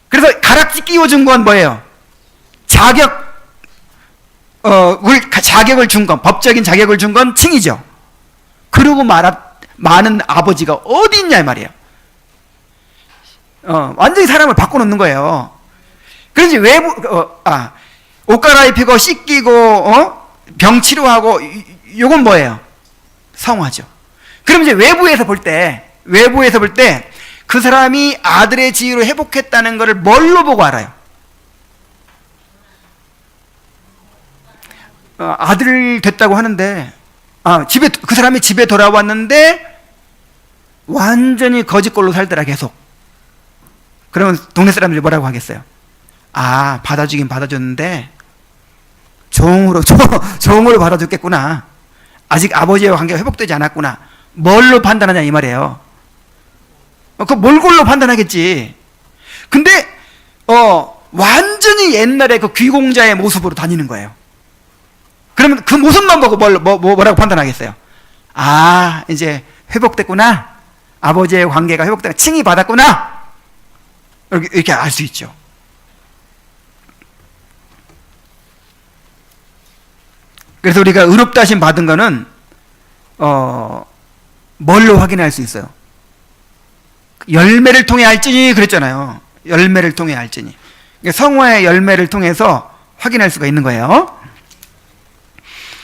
그래서 가락지 끼워준 건 뭐예요? 자격을 준 건, 법적인 자격을 준 건 칭이죠. 그러고 많은 아버지가 어디 있냐 이 말이에요. 완전히 사람을 바꿔놓는 거예요. 그래서 옷 갈아입히고 씻기고 병 치료하고, 요건 뭐예요? 성화죠. 그럼 이제 외부에서 볼 때 그 사람이 아들의 지위로 회복했다는 것을 뭘로 보고 알아요? 아들 됐다고 하는데, 그 사람이 집에 돌아왔는데 완전히 거짓골로 살더라 계속. 그러면 동네 사람들이 뭐라고 하겠어요? 받아주긴 받아줬는데 종으로 받아줬겠구나, 아직 아버지와 관계가 회복되지 않았구나. 뭘로 판단하냐 이 말이에요. 그 몰골로 판단하겠지. 근데 완전히 옛날에 그 귀공자의 모습으로 다니는 거예요. 그러면 그 모습만 보고 뭐라고 판단하겠어요? 아, 이제 회복됐구나. 아버지의 관계가 회복되고 칭의 받았구나. 이렇게 알 수 있죠. 그래서 우리가 의롭다 하심 받은 거는 뭘로 확인할 수 있어요? 열매를 통해 알지니 그랬잖아요. 열매를 통해 알지니. 성화의 열매를 통해서 확인할 수가 있는 거예요.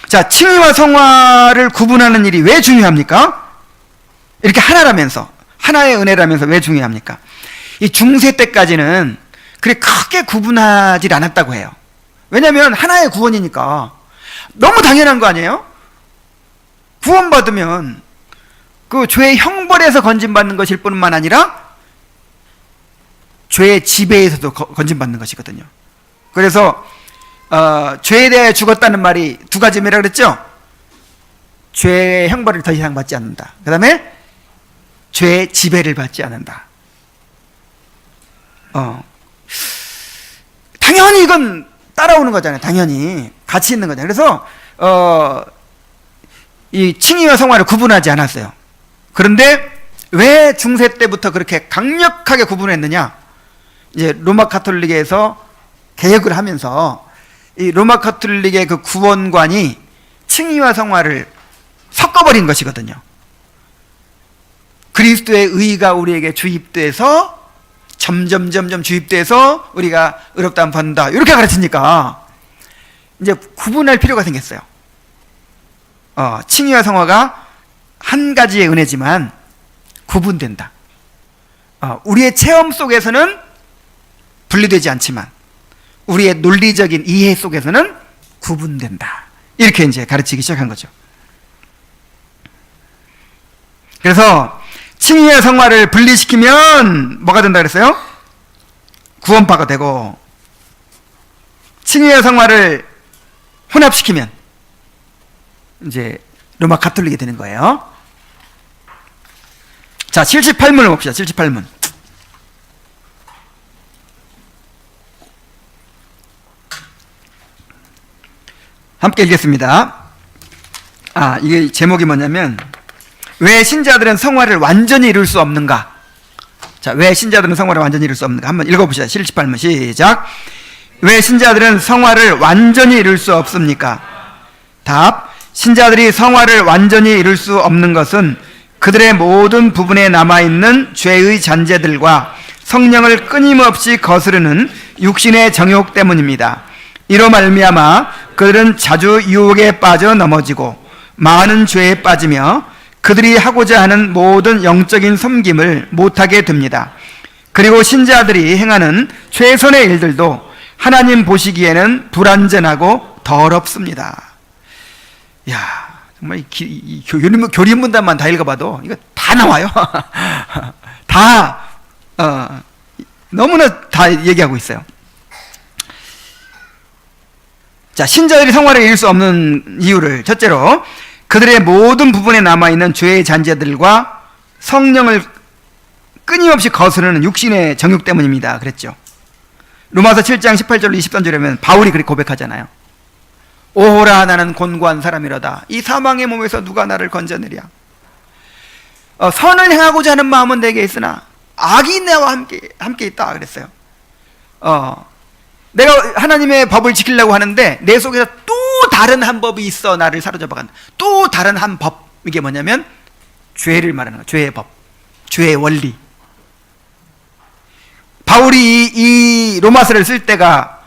자, 칭의와 성화를 구분하는 일이 왜 중요합니까? 이렇게 하나라면서, 하나의 은혜라면서 왜 중요합니까? 이 중세 때까지는 그렇게 크게 구분하지 않았다고 해요. 왜냐하면 하나의 구원이니까 너무 당연한 거 아니에요? 구원받으면 그 죄의 형벌에서 건진받는 것일 뿐만 아니라 죄의 지배에서도 건진받는 것이거든요. 그래서 죄에 대해 죽었다는 말이 두 가지 의미라 그랬죠? 죄의 형벌을 더 이상 받지 않는다. 그 다음에 죄의 지배를 받지 않는다. 당연히 이건 따라오는 거잖아요. 당연히 같이 있는 거잖아요. 그래서 이 칭의와 성화를 구분하지 않았어요. 그런데 왜 중세 때부터 그렇게 강력하게 구분했느냐? 이제 로마 가톨릭에서 개혁을 하면서 이 로마 가톨릭의 그 구원관이 칭의와 성화를 섞어버린 것이거든요. 그리스도의 의가 우리에게 주입돼서 점점 주입돼서 우리가 의롭다함 받는다 이렇게 가르치니까 이제 구분할 필요가 생겼어요. 칭의와 성화가 한 가지의 은혜지만 구분된다. 우리의 체험 속에서는 분리되지 않지만 우리의 논리적인 이해 속에서는 구분된다. 이렇게 이제 가르치기 시작한 거죠. 그래서 칭의와 성화를 분리시키면 뭐가 된다 그랬어요? 구원파가 되고, 칭의와 성화를 혼합시키면 이제 로마 가톨릭이 되는 거예요. 자, 78문을 봅시다. 78문. 함께 읽겠습니다. 이게 제목이 뭐냐면 왜 신자들은 성화를 완전히 이룰 수 없는가? 자, 왜 신자들은 성화를 완전히 이룰 수 없는가? 한번 읽어봅시다. 78문 시작. 왜 신자들은 성화를 완전히 이룰 수 없습니까? 답. 신자들이 성화를 완전히 이룰 수 없는 것은 그들의 모든 부분에 남아있는 죄의 잔재들과 성령을 끊임없이 거스르는 육신의 정욕 때문입니다. 이로 말미암아 그들은 자주 유혹에 빠져 넘어지고 많은 죄에 빠지며 그들이 하고자 하는 모든 영적인 섬김을 못하게 됩니다. 그리고 신자들이 행하는 최선의 일들도 하나님 보시기에는 불완전하고 더럽습니다. 야, 정말 이 교리문단만 다 읽어봐도 이거 다 나와요. 다 너무나 다 얘기하고 있어요. 자, 신자들이 성화를 이룰 수 없는 이유를 첫째로 그들의 모든 부분에 남아있는 죄의 잔재들과 성령을 끊임없이 거스르는 육신의 정욕 때문입니다. 그랬죠. 로마서 7장 18절로 23절에 보면 바울이 그렇게 고백하잖아요. 오호라 나는 곤고한 사람이로다. 이 사망의 몸에서 누가 나를 건져내랴. 선을 행하고자 하는 마음은 내게 있으나 악이 내와 함께 있다 그랬어요. 내가 하나님의 법을 지키려고 하는데 내 속에서 또 다른 한 법이 있어 나를 사로잡아간다. 또 다른 한 법. 이게 뭐냐면 죄를 말하는 거예요. 죄의 법, 죄의 원리. 바울이 이 로마서를 쓸 때가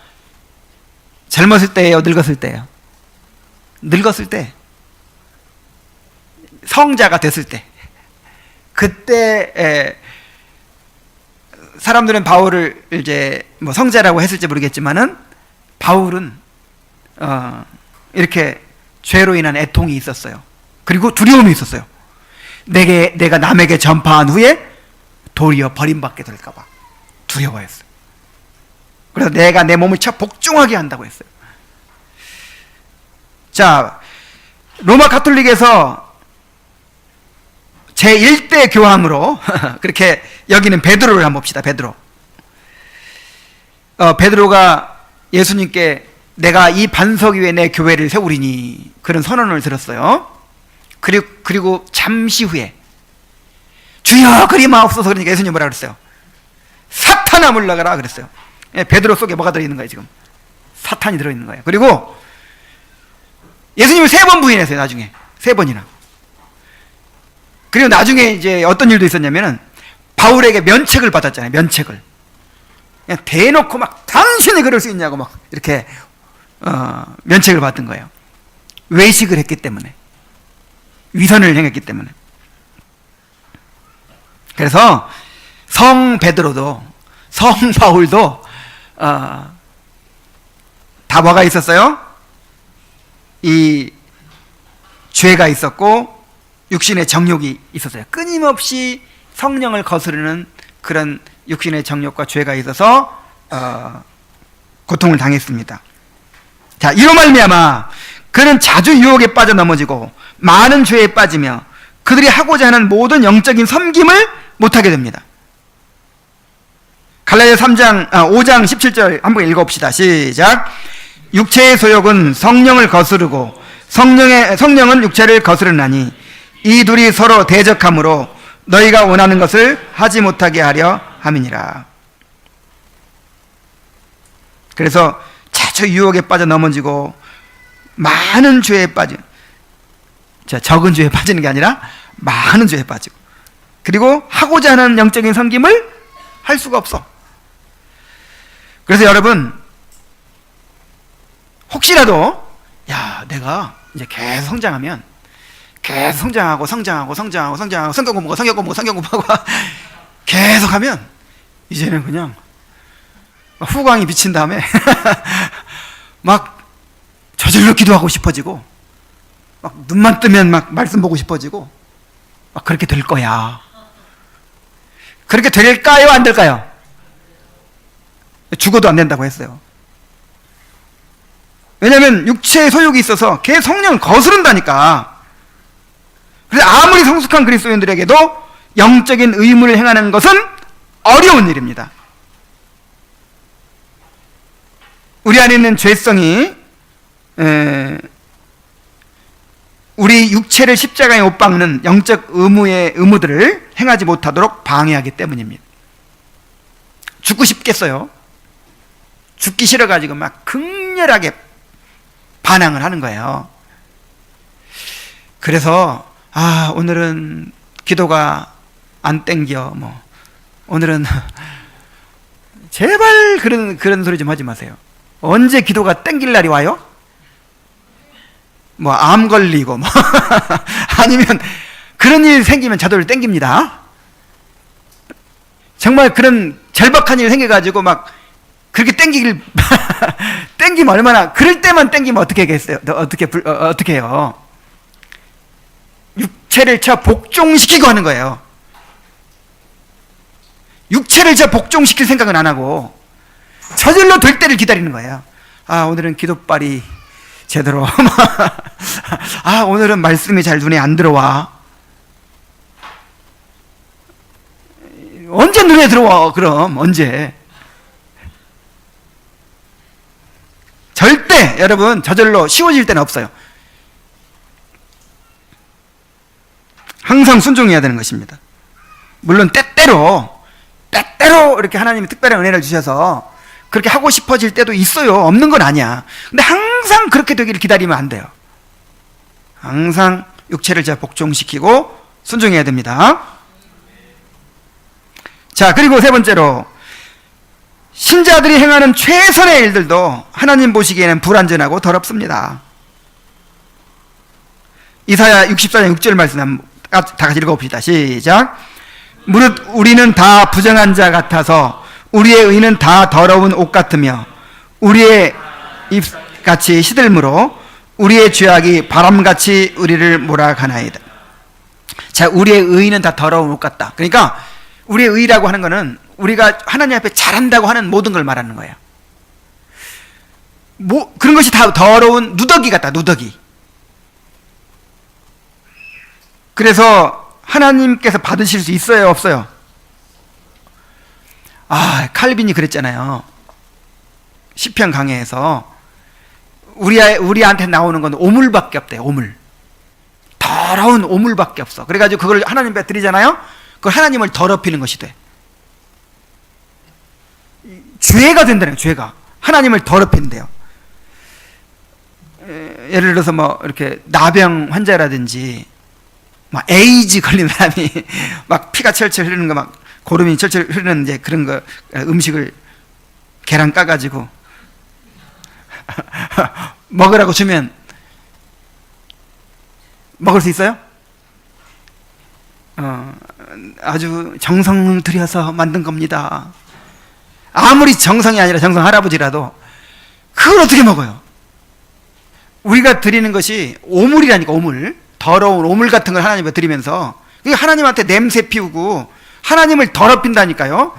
젊었을 때예요, 늙었을 때예요? 늙었을 때, 성자가 됐을 때. 그때 사람들은 바울을 이제 뭐 성자라고 했을지 모르겠지만은 바울은 이렇게 죄로 인한 애통이 있었어요. 그리고 두려움이 있었어요. 내가 남에게 전파한 후에 도리어 버림받게 될까봐 두려워했어요. 그래서 내가 내 몸을 쳐 복종하게 한다고 했어요. 자, 로마 가톨릭에서 제1대 교황으로 그렇게 여기는 베드로를 한번 봅시다. 베드로. 베드로가 예수님께 내가 이 반석 위에 내 교회를 세우리니 그런 선언을 들었어요. 그리고 잠시 후에 주여 그리 마옵소서. 그러니까 예수님 뭐라 그랬어요? 사탄아 물러가라 그랬어요. 베드로 속에 뭐가 들어있는 거예요? 지금 사탄이 들어있는 거예요. 그리고 예수님을 3번 부인했어요. 나중에 3번이나. 그리고 나중에 이제 어떤 일도 있었냐면은 바울에게 면책을 받았잖아요. 면책을 그냥 대놓고 막 당신이 그럴 수 있냐고 막 이렇게 면책을 받은 거예요. 외식을 했기 때문에, 위선을 행했기 때문에. 그래서 성 베드로도 성 바울도 다 뭐가 있었어요? 이 죄가 있었고 육신의 정욕이 있었어요. 끊임없이 성령을 거스르는 그런 육신의 정욕과 죄가 있어서 고통을 당했습니다. 자, 이로 말미암아 그는 자주 유혹에 빠져 넘어지고 많은 죄에 빠지며 그들이 하고자 하는 모든 영적인 섬김을 못하게 됩니다. 갈라디아 5장 17절 한번 읽어봅시다. 시작. 육체의 소욕은 성령을 거스르고 성령은 육체를 거스르나니 이 둘이 서로 대적함으로 너희가 원하는 것을 하지 못하게 하려 함이니라. 그래서 자주 유혹에 빠져 넘어지고 많은 죄에 빠져, 적은 죄에 빠지는 게 아니라 많은 죄에 빠지고, 그리고 하고자 하는 영적인 섬김을 할 수가 없어. 그래서 여러분 혹시라도 내가 이제 계속 성장하면 계속 성장하고 성경 공부하고 계속 하면 이제는 그냥 후광이 비친 다음에 막 저절로 기도하고 싶어지고 막 눈만 뜨면 막 말씀 보고 싶어지고 막 그렇게 될 거야. 그렇게 될까요? 안 될까요? 죽어도 안 된다고 했어요. 왜냐하면 육체의 소욕이 있어서 걔 성령을 거스른다니까. 그래서 아무리 성숙한 그리스도인들에게도 영적인 의무를 행하는 것은 어려운 일입니다. 우리 안에 있는 죄성이 우리 육체를 십자가에 못 박는 영적 의무들을 행하지 못하도록 방해하기 때문입니다. 죽고 싶겠어요? 죽기 싫어가지고 막 극렬하게 반항을 하는 거예요. 그래서 오늘은 기도가 안 땡겨, 오늘은 제발 그런 소리 좀 하지 마세요. 언제 기도가 땡길 날이 와요? 암 걸리고 아니면 그런 일 생기면 저절로 땡깁니다. 정말 그런 절박한 일 생겨가지고 막 그렇게 땡기면 얼마나, 그럴 때만 땡기면 어떻게 하겠어요? 어떻게 해요? 육체를 복종시키고 하는 거예요. 육체를 복종시킬 생각은 안 하고 저절로 될 때를 기다리는 거예요. 오늘은 기도빨이 제대로 오늘은 말씀이 잘 눈에 안 들어와. 언제 눈에 들어와? 그럼 언제? 절대 여러분 저절로 쉬워질 때는 없어요. 항상 순종해야 되는 것입니다. 물론 때때로 이렇게 하나님이 특별한 은혜를 주셔서 그렇게 하고 싶어질 때도 있어요. 없는 건 아니야. 근데 항상 그렇게 되기를 기다리면 안 돼요. 항상 육체를 복종시키고 순종해야 됩니다. 자, 그리고 세 번째로 신자들이 행하는 최선의 일들도 하나님 보시기에는 불완전하고 더럽습니다. 이사야 64장 6절 말씀 다 같이 읽어봅시다. 시작. 무릇 우리는 다 부정한 자 같아서 우리의 의는 다 더러운 옷 같으며 우리의 입같이 시들므로 우리의 죄악이 바람같이 우리를 몰아가나이다. 자, 우리의 의는 다 더러운 옷 같다. 그러니까 우리의 의라고 하는 것은 우리가 하나님 앞에 잘한다고 하는 모든 걸 말하는 거예요. 그런 것이 다 더러운 누더기 같다. 누더기. 그래서 하나님께서 받으실 수 있어요, 없어요? 칼빈이 그랬잖아요. 시편 강해에서 우리한테 나오는 건 오물밖에 없대요. 오물. 더러운 오물밖에 없어. 그래가지고 그걸 하나님 앞에 드리잖아요. 그걸 하나님을 더럽히는 것이 돼. 죄가 된다는 거예요. 죄가. 하나님을 더럽힌대요. 예를 들어서 뭐 이렇게 나병 환자라든지 막 에이즈 걸린 사람이 막 피가 철철 흐르는 거, 막 고름이 철철 흐르는 이제 그런 거, 음식을 계란 까가지고 먹으라고 주면 먹을 수 있어요? 아주 정성을 들여서 만든 겁니다. 아무리 정성이 아니라 정성 할아버지라도 그걸 어떻게 먹어요? 우리가 드리는 것이 오물이라니까. 오물, 더러운 오물 같은 걸 하나님께 드리면서 하나님한테 냄새 피우고 하나님을 더럽힌다니까요.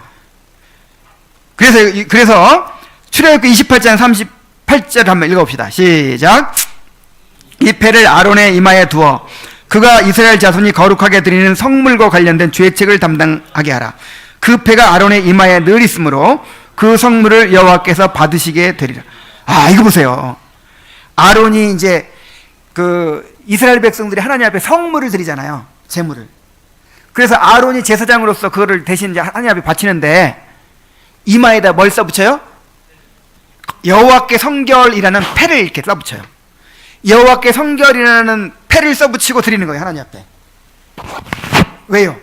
그래서 출애굽기 28장 38절 한번 읽어봅시다. 시작. 이 패를 아론의 이마에 두어 그가 이스라엘 자손이 거룩하게 드리는 성물과 관련된 죄책을 담당하게 하라. 그 패가 아론의 이마에 늘 있으므로 그 성물을 여호와께서 받으시게 되리라. 아, 이거 보세요. 아론이 이제 그 이스라엘 백성들이 하나님 앞에 성물을 드리잖아요. 제물을. 그래서 아론이 제사장으로서 그거를 대신 이제 하나님 앞에 바치는데 이마에다 뭘 써붙여요? 여호와께 성결이라는 패를 이렇게 써붙여요. 여호와께 성결이라는 패를 써붙이고 드리는 거예요. 하나님 앞에. 왜요?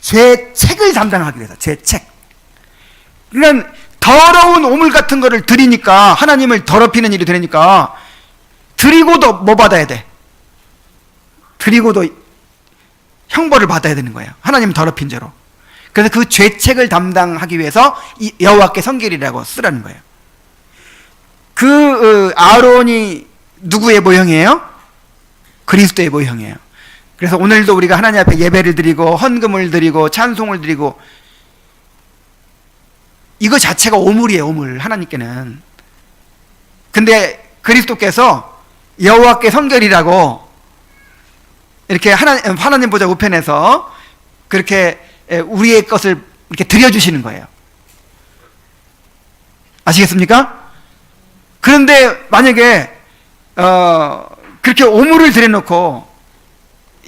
죄책을 담당하기 위해서. 죄책. 그러니까 더러운 오물 같은 거를 드리니까 하나님을 더럽히는 일이 되니까 드리고도 뭐 받아야 돼? 드리고도 형벌을 받아야 되는 거예요. 하나님 더럽힌 죄로. 그래서 그 죄책을 담당하기 위해서 여호와께 성결이라고 쓰라는 거예요. 그 아론이 누구의 모형이에요? 그리스도의 모형이에요. 그래서 오늘도 우리가 하나님 앞에 예배를 드리고 헌금을 드리고 찬송을 드리고 이거 자체가 오물이에요. 오물. 하나님께는. 근데 그리스도께서 여호와께 성결이라고 이렇게 하나님 보좌 우편에서 그렇게 우리의 것을 이렇게 드려주시는 거예요. 아시겠습니까? 그런데 만약에 그렇게 오물을 드려놓고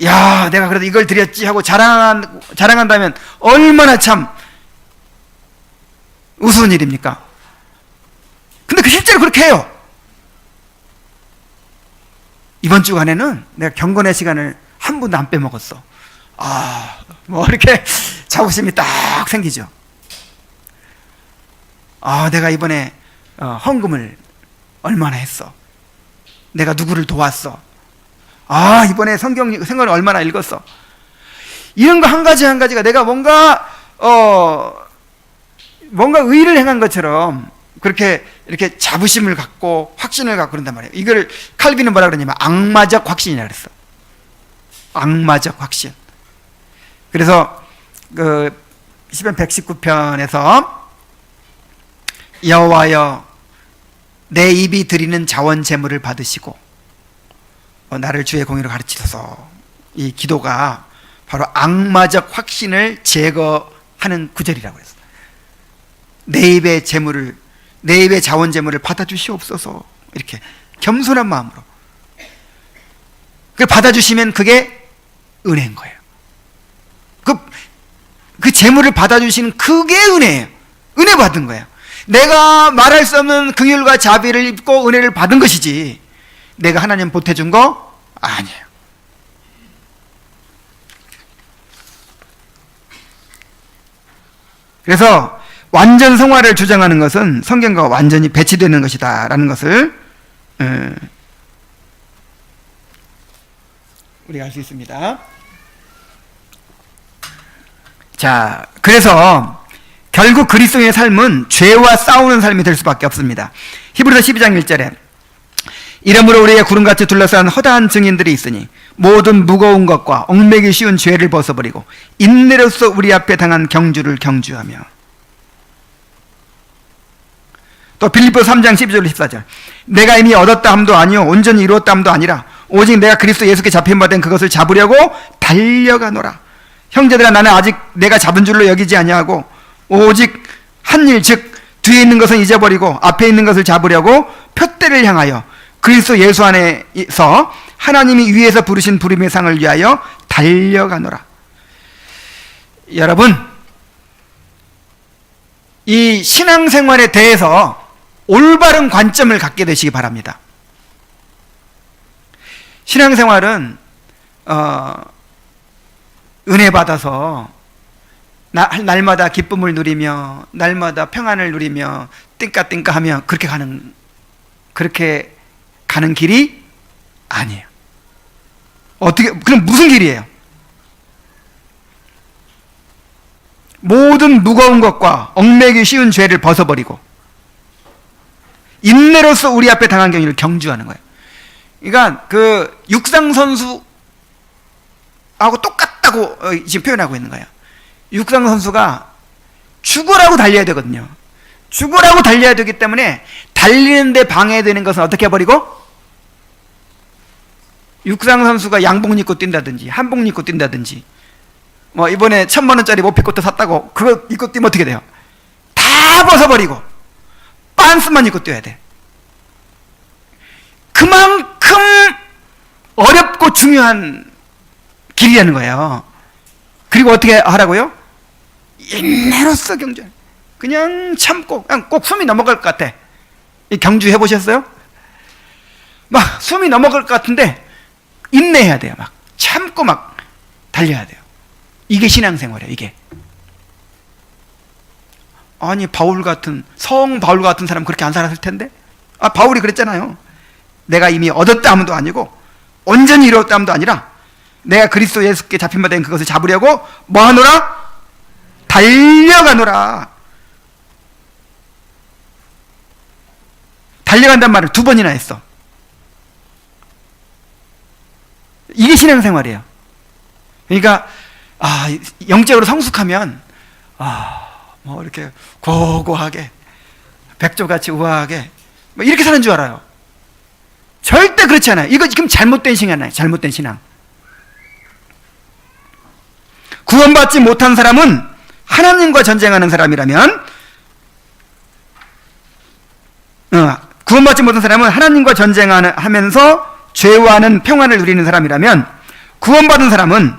야, 내가 그래도 이걸 드렸지 하고 자랑한다면 얼마나 참 우스운 일입니까? 근데 실제로 그렇게 해요. 이번 주간에는 내가 경건의 시간을 한 번도 안 빼먹었어. 뭐 이렇게 자부심이 딱 생기죠. 내가 이번에 헌금을 얼마나 했어. 내가 누구를 도왔어. 이번에 성경을 얼마나 읽었어. 이런 거 한 가지 한 가지가 내가 뭔가 의를 행한 것처럼 그렇게 이렇게 자부심을 갖고 확신을 갖고 그런단 말이에요. 이걸 칼빈은 뭐라 그러냐면 악마적 확신이라 그랬어. 악마적 확신. 그래서 그 시편 119편에서 여호와여 내 입이 드리는 자원 제물을 받으시고 나를 주의 공의로 가르치소서. 이 기도가 바로 악마적 확신을 제거하는 구절이라고 했어요. 내 입의 제물을, 내 입의 자원 제물을 받아주시옵소서. 이렇게 겸손한 마음으로. 그걸 받아주시면 그게 은혜인 거예요. 그 제물을 받아주시는 그게 은혜예요. 은혜 받은 거예요. 내가 말할 수 없는 긍휼과 자비를 입고 은혜를 받은 것이지 내가 하나님 보태준 거 아니에요. 그래서 완전 성화를 주장하는 것은 성경과 완전히 배치되는 것이다 라는 것을 우리가 알 수 있습니다. 자, 그래서 결국 그리스도인의 삶은 죄와 싸우는 삶이 될 수밖에 없습니다. 히브리서 12장 1절에 이러므로 우리의 구름같이 둘러싼 허다한 증인들이 있으니 모든 무거운 것과 얽매기 쉬운 죄를 벗어버리고 인내로서 우리 앞에 당한 경주를 경주하며. 또 빌립보서 3장 12절 14절 내가 이미 얻었다 함도 아니요 온전히 이루었다 함도 아니라 오직 내가 그리스도 예수께 잡힌 바 된 그것을 잡으려고 달려가노라. 형제들아 나는 아직 내가 잡은 줄로 여기지 아니하고 오직 한 일 즉 뒤에 있는 것은 잊어버리고 앞에 있는 것을 잡으려고 표대를 향하여 그리스도 예수 안에서 하나님이 위에서 부르신 부름의 상을 위하여 달려가노라. 여러분, 이 신앙생활에 대해서 올바른 관점을 갖게 되시기 바랍니다. 신앙생활은 은혜 받아서 날마다 기쁨을 누리며 날마다 평안을 누리며 띵까띵까하며 그렇게 가는 길이 아니에요. 그럼 무슨 길이에요? 모든 무거운 것과 얽매기 쉬운 죄를 벗어버리고 인내로서 우리 앞에 당한 경위를 경주하는 거예요. 그러니까 그 육상 선수하고 똑같다고 지금 표현하고 있는 거예요. 육상 선수가 죽으라고 달려야 되거든요. 죽으라고 달려야 되기 때문에 달리는데 방해되는 것은 어떻게 해버리고, 육상 선수가 양복 입고 뛴다든지 한복 입고 뛴다든지, 뭐 이번에 1,000만 원짜리 모피코트 샀다고 그거 입고 뛰면 어떻게 돼요? 다 벗어버리고 빤스만 입고 뛰어야 돼. 그만큼 어렵고 중요한 길이라는 거예요. 그리고 어떻게 하라고요? 인내로서 경주. 그냥 참고, 그냥 꼭 숨이 넘어갈 것 같아. 이 경주 해보셨어요? 막 숨이 넘어갈 것 같은데 인내해야 돼요. 막 참고 막 달려야 돼요. 이게 신앙생활이에요. 이게. 아니 바울 같은, 성 바울 같은 사람 그렇게 안 살았을 텐데. 바울이 그랬잖아요. 내가 이미 얻었다함도 아니고 온전히 이루었다함도 아니라 내가 그리스도 예수께 잡힌 바 된 그것을 잡으려고 뭐 하노라? 달려가노라. 달려간단 말을 2번이나 했어. 이게 신앙생활이에요. 그러니까 영적으로 성숙하면 뭐 이렇게 고고하게 백조같이 우아하게 뭐 이렇게 사는 줄 알아요. 절대 그렇지 않아요. 이거 지금 잘못된 신앙이에요. 잘못된 신앙. 구원받지 못한 사람은 하나님과 전쟁하는 사람이라면, 구원받지 못한 사람은 하나님과 전쟁하면서 죄와는 평화를 누리는 사람이라면, 구원받은 사람은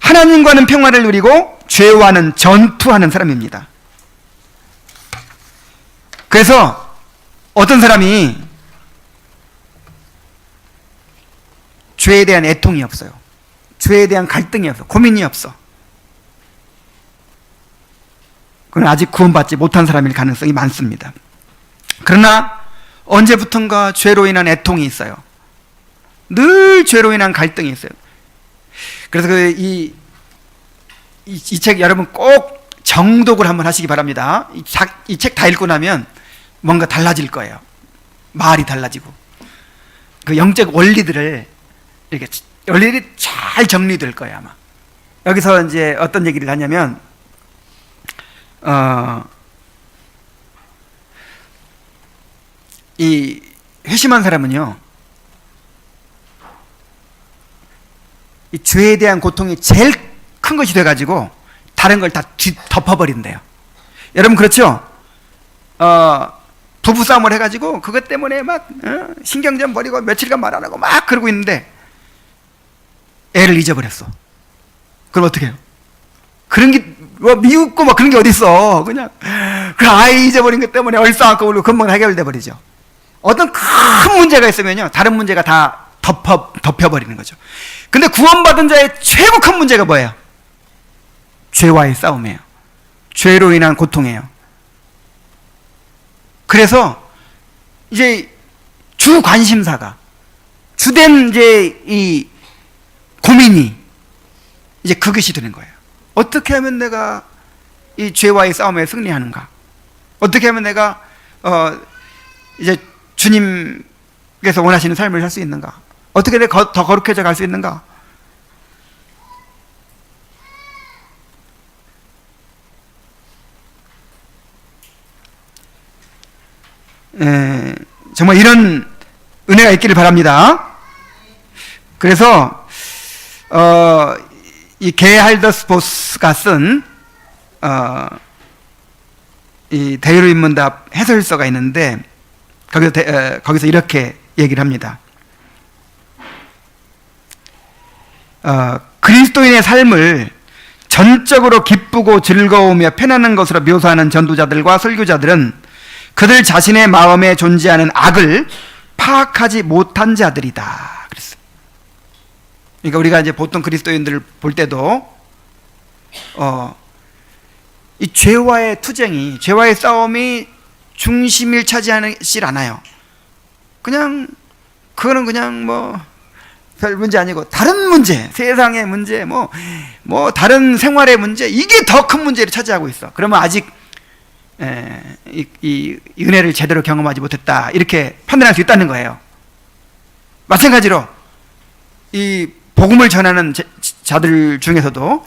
하나님과는 평화를 누리고 죄와는 전투하는 사람입니다. 그래서 어떤 사람이 죄에 대한 애통이 없어요. 죄에 대한 갈등이 없어. 고민이 없어. 그건 아직 구원받지 못한 사람일 가능성이 많습니다. 그러나 언제부턴가 죄로 인한 애통이 있어요. 늘 죄로 인한 갈등이 있어요. 그래서 이 책 여러분 꼭 정독을 한번 하시기 바랍니다. 이 책 다 읽고 나면 뭔가 달라질 거예요. 말이 달라지고 그 영적 원리들을 이렇게 원리들이 잘 정리될 거예요. 아마 여기서 이제 어떤 얘기를 하냐면 이 회심한 사람은요, 이 죄에 대한 고통이 제일 큰 것이 돼가지고 다른 걸 다 덮어버린대요. 여러분 그렇죠? 부부싸움을 해가지고 그것 때문에 막 신경전 버리고 며칠간 말 안 하고 막 그러고 있는데 애를 잊어버렸어. 그럼 어떻게 해요? 그런 게 미웃고 막 그런 게 어딨어. 그냥 그 아이 잊어버린 것 때문에 얼싸안고 울고 금방 해결돼 버리죠. 어떤 큰 문제가 있으면요, 다른 문제가 다 덮여버리는 거죠. 근데 구원받은 자의 최고 큰 문제가 뭐예요? 죄와의 싸움이에요. 죄로 인한 고통이에요. 그래서 이제 주 관심사가, 주된 이제 이 고민이 이제 그것이 되는 거예요. 어떻게 하면 내가 이 죄와의 싸움에 승리하는가? 어떻게 하면 내가 이제 주님께서 원하시는 삶을 살 수 있는가? 어떻게 내가 더 거룩해져 갈 수 있는가? 정말 이런 은혜가 있기를 바랍니다. 그래서 이 게할더스 보스가 쓴 이 대의인문답 해설서가 있는데 거기서 이렇게 얘기를 합니다. 그리스도인의 삶을 전적으로 기쁘고 즐거우며 편안한 것으로 묘사하는 전도자들과 설교자들은 그들 자신의 마음에 존재하는 악을 파악하지 못한 자들이다. 그랬어요. 그러니까 우리가 이제 보통 그리스도인들을 볼 때도 이 죄와의 투쟁이, 죄와의 싸움이 중심을 차지하지 않아요. 그거는 그냥 별 문제 아니고 다른 문제, 세상의 문제, 다른 생활의 문제, 이게 더 큰 문제를 차지하고 있어. 그러면 아직 이 은혜를 제대로 경험하지 못했다, 이렇게 판단할 수 있다는 거예요. 마찬가지로 이 복음을 전하는 자들 중에서도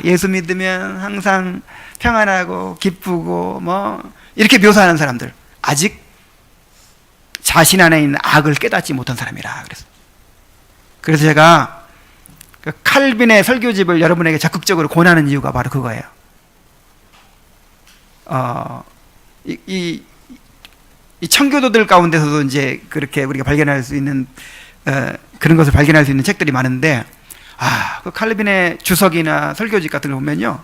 예수 믿으면 항상 평안하고 기쁘고 이렇게 묘사하는 사람들, 아직 자신 안에 있는 악을 깨닫지 못한 사람이라 그래서 제가 그 칼빈의 설교집을 여러분에게 적극적으로 권하는 이유가 바로 그거예요. 이 청교도들 가운데서도 이제 그렇게 우리가 발견할 수 있는 그런 것을 발견할 수 있는 책들이 많은데, 그 칼빈의 주석이나 설교집 같은 거 보면요,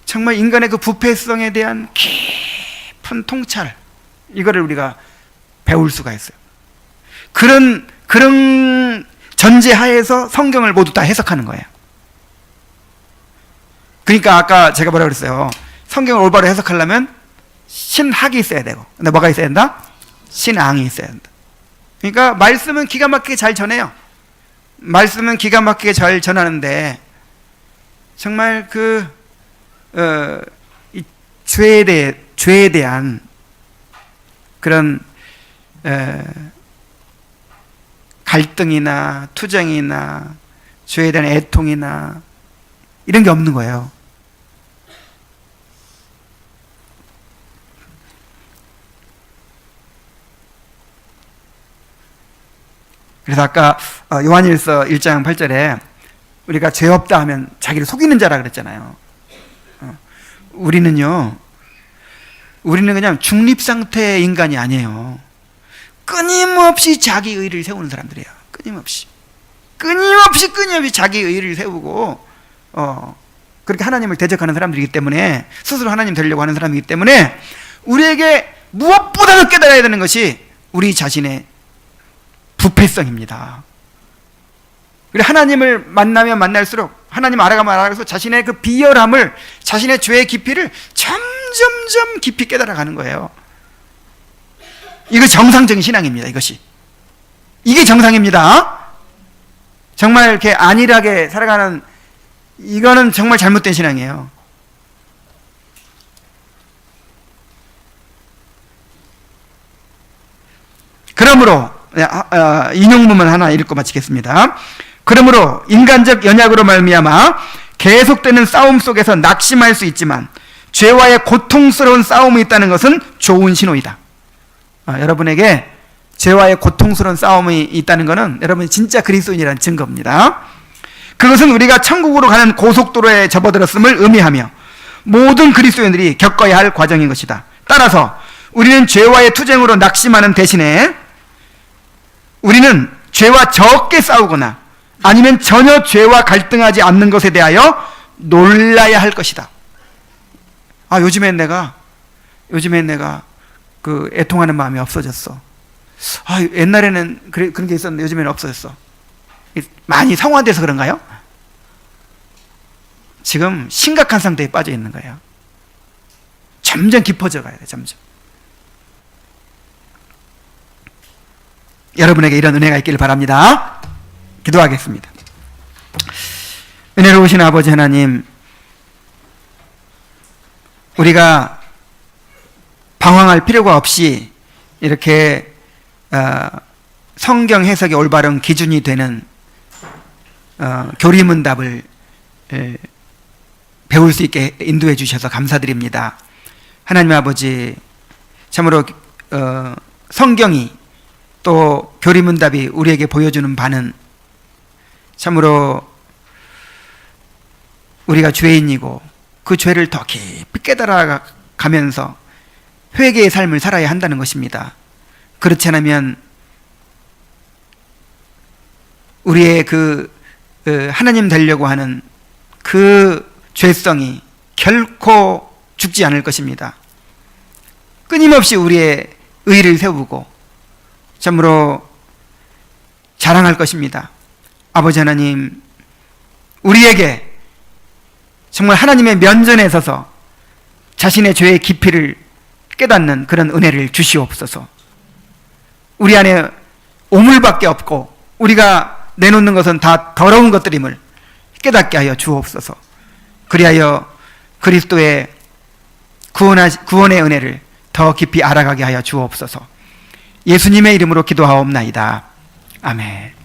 정말 인간의 그 부패성에 대한 깊은 통찰, 이거를 우리가 배울 수가 있어요. 그런 전제하에서 성경을 모두 다 해석하는 거예요. 그러니까 아까 제가 뭐라고 그랬어요? 성경을 올바로 해석하려면 신학이 있어야 되고, 근데 뭐가 있어야 된다? 신앙이 있어야 된다. 그러니까 말씀은 기가 막히게 잘 전해요. 말씀은 기가 막히게 잘 전하는데, 정말 이 죄에 대한 그런 갈등이나 투쟁이나 죄에 대한 애통이나 이런 게 없는 거예요. 그래서 아까 요한일서 1장 8절에 우리가 죄 없다 하면 자기를 속이는 자라 그랬잖아요. 우리는 그냥 중립상태의 인간이 아니에요. 끊임없이 자기 의를 세우는 사람들이에요. 끊임없이 자기 의를 세우고 그렇게 하나님을 대적하는 사람들이기 때문에, 스스로 하나님 되려고 하는 사람이기 때문에, 우리에게 무엇보다도 깨달아야 되는 것이 우리 자신의 부패성입니다. 그리고 하나님을 만나면 만날수록, 하나님 알아가면 알아갈수록 자신의 그 비열함을, 자신의 죄의 깊이를 점점점 깊이 깨달아가는 거예요. 이거 정상적인 신앙입니다. 이게 정상입니다. 정말 이렇게 안일하게 살아가는, 이거는 정말 잘못된 신앙이에요. 그러므로 인용문만 하나 읽고 마치겠습니다. 그러므로 인간적 연약으로 말미암아 계속되는 싸움 속에서 낙심할 수 있지만 죄와의 고통스러운 싸움이 있다는 것은 좋은 신호이다. 여러분에게 죄와의 고통스러운 싸움이 있다는 것은 여러분이 진짜 그리스도인이라는 증거입니다. 그것은 우리가 천국으로 가는 고속도로에 접어들었음을 의미하며 모든 그리스도인들이 겪어야 할 과정인 것이다. 따라서 우리는 죄와의 투쟁으로 낙심하는 대신에 우리는 죄와 적게 싸우거나 아니면 전혀 죄와 갈등하지 않는 것에 대하여 놀라야 할 것이다. 요즘엔 내가 그 애통하는 마음이 없어졌어. 옛날에는 그런 게 있었는데 요즘에는 없어졌어. 많이 성화돼서 그런가요? 지금 심각한 상태에 빠져 있는 거예요. 점점 깊어져 가야 돼, 점점. 여러분에게 이런 은혜가 있기를 바랍니다. 기도하겠습니다. 은혜로우신 아버지 하나님, 우리가 방황할 필요가 없이 이렇게 성경 해석의 올바른 기준이 되는 교리문답을 배울 수 있게 인도해 주셔서 감사드립니다. 하나님 아버지, 참으로 성경이 또 교리문답이 우리에게 보여주는 바는 참으로 우리가 죄인이고 그 죄를 더 깊이 깨달아가면서 회개의 삶을 살아야 한다는 것입니다. 그렇지 않으면 우리의 하나님 되려고 하는 그 죄성이 결코 죽지 않을 것입니다. 끊임없이 우리의 의의를 세우고 참으로 자랑할 것입니다. 아버지 하나님, 우리에게 정말 하나님의 면전에 서서 자신의 죄의 깊이를 깨닫는 그런 은혜를 주시옵소서. 우리 안에 오물밖에 없고 우리가 내놓는 것은 다 더러운 것들임을 깨닫게 하여 주옵소서. 그리하여 그리스도의 구원의 은혜를 더 깊이 알아가게 하여 주옵소서. 예수님의 이름으로 기도하옵나이다. 아멘.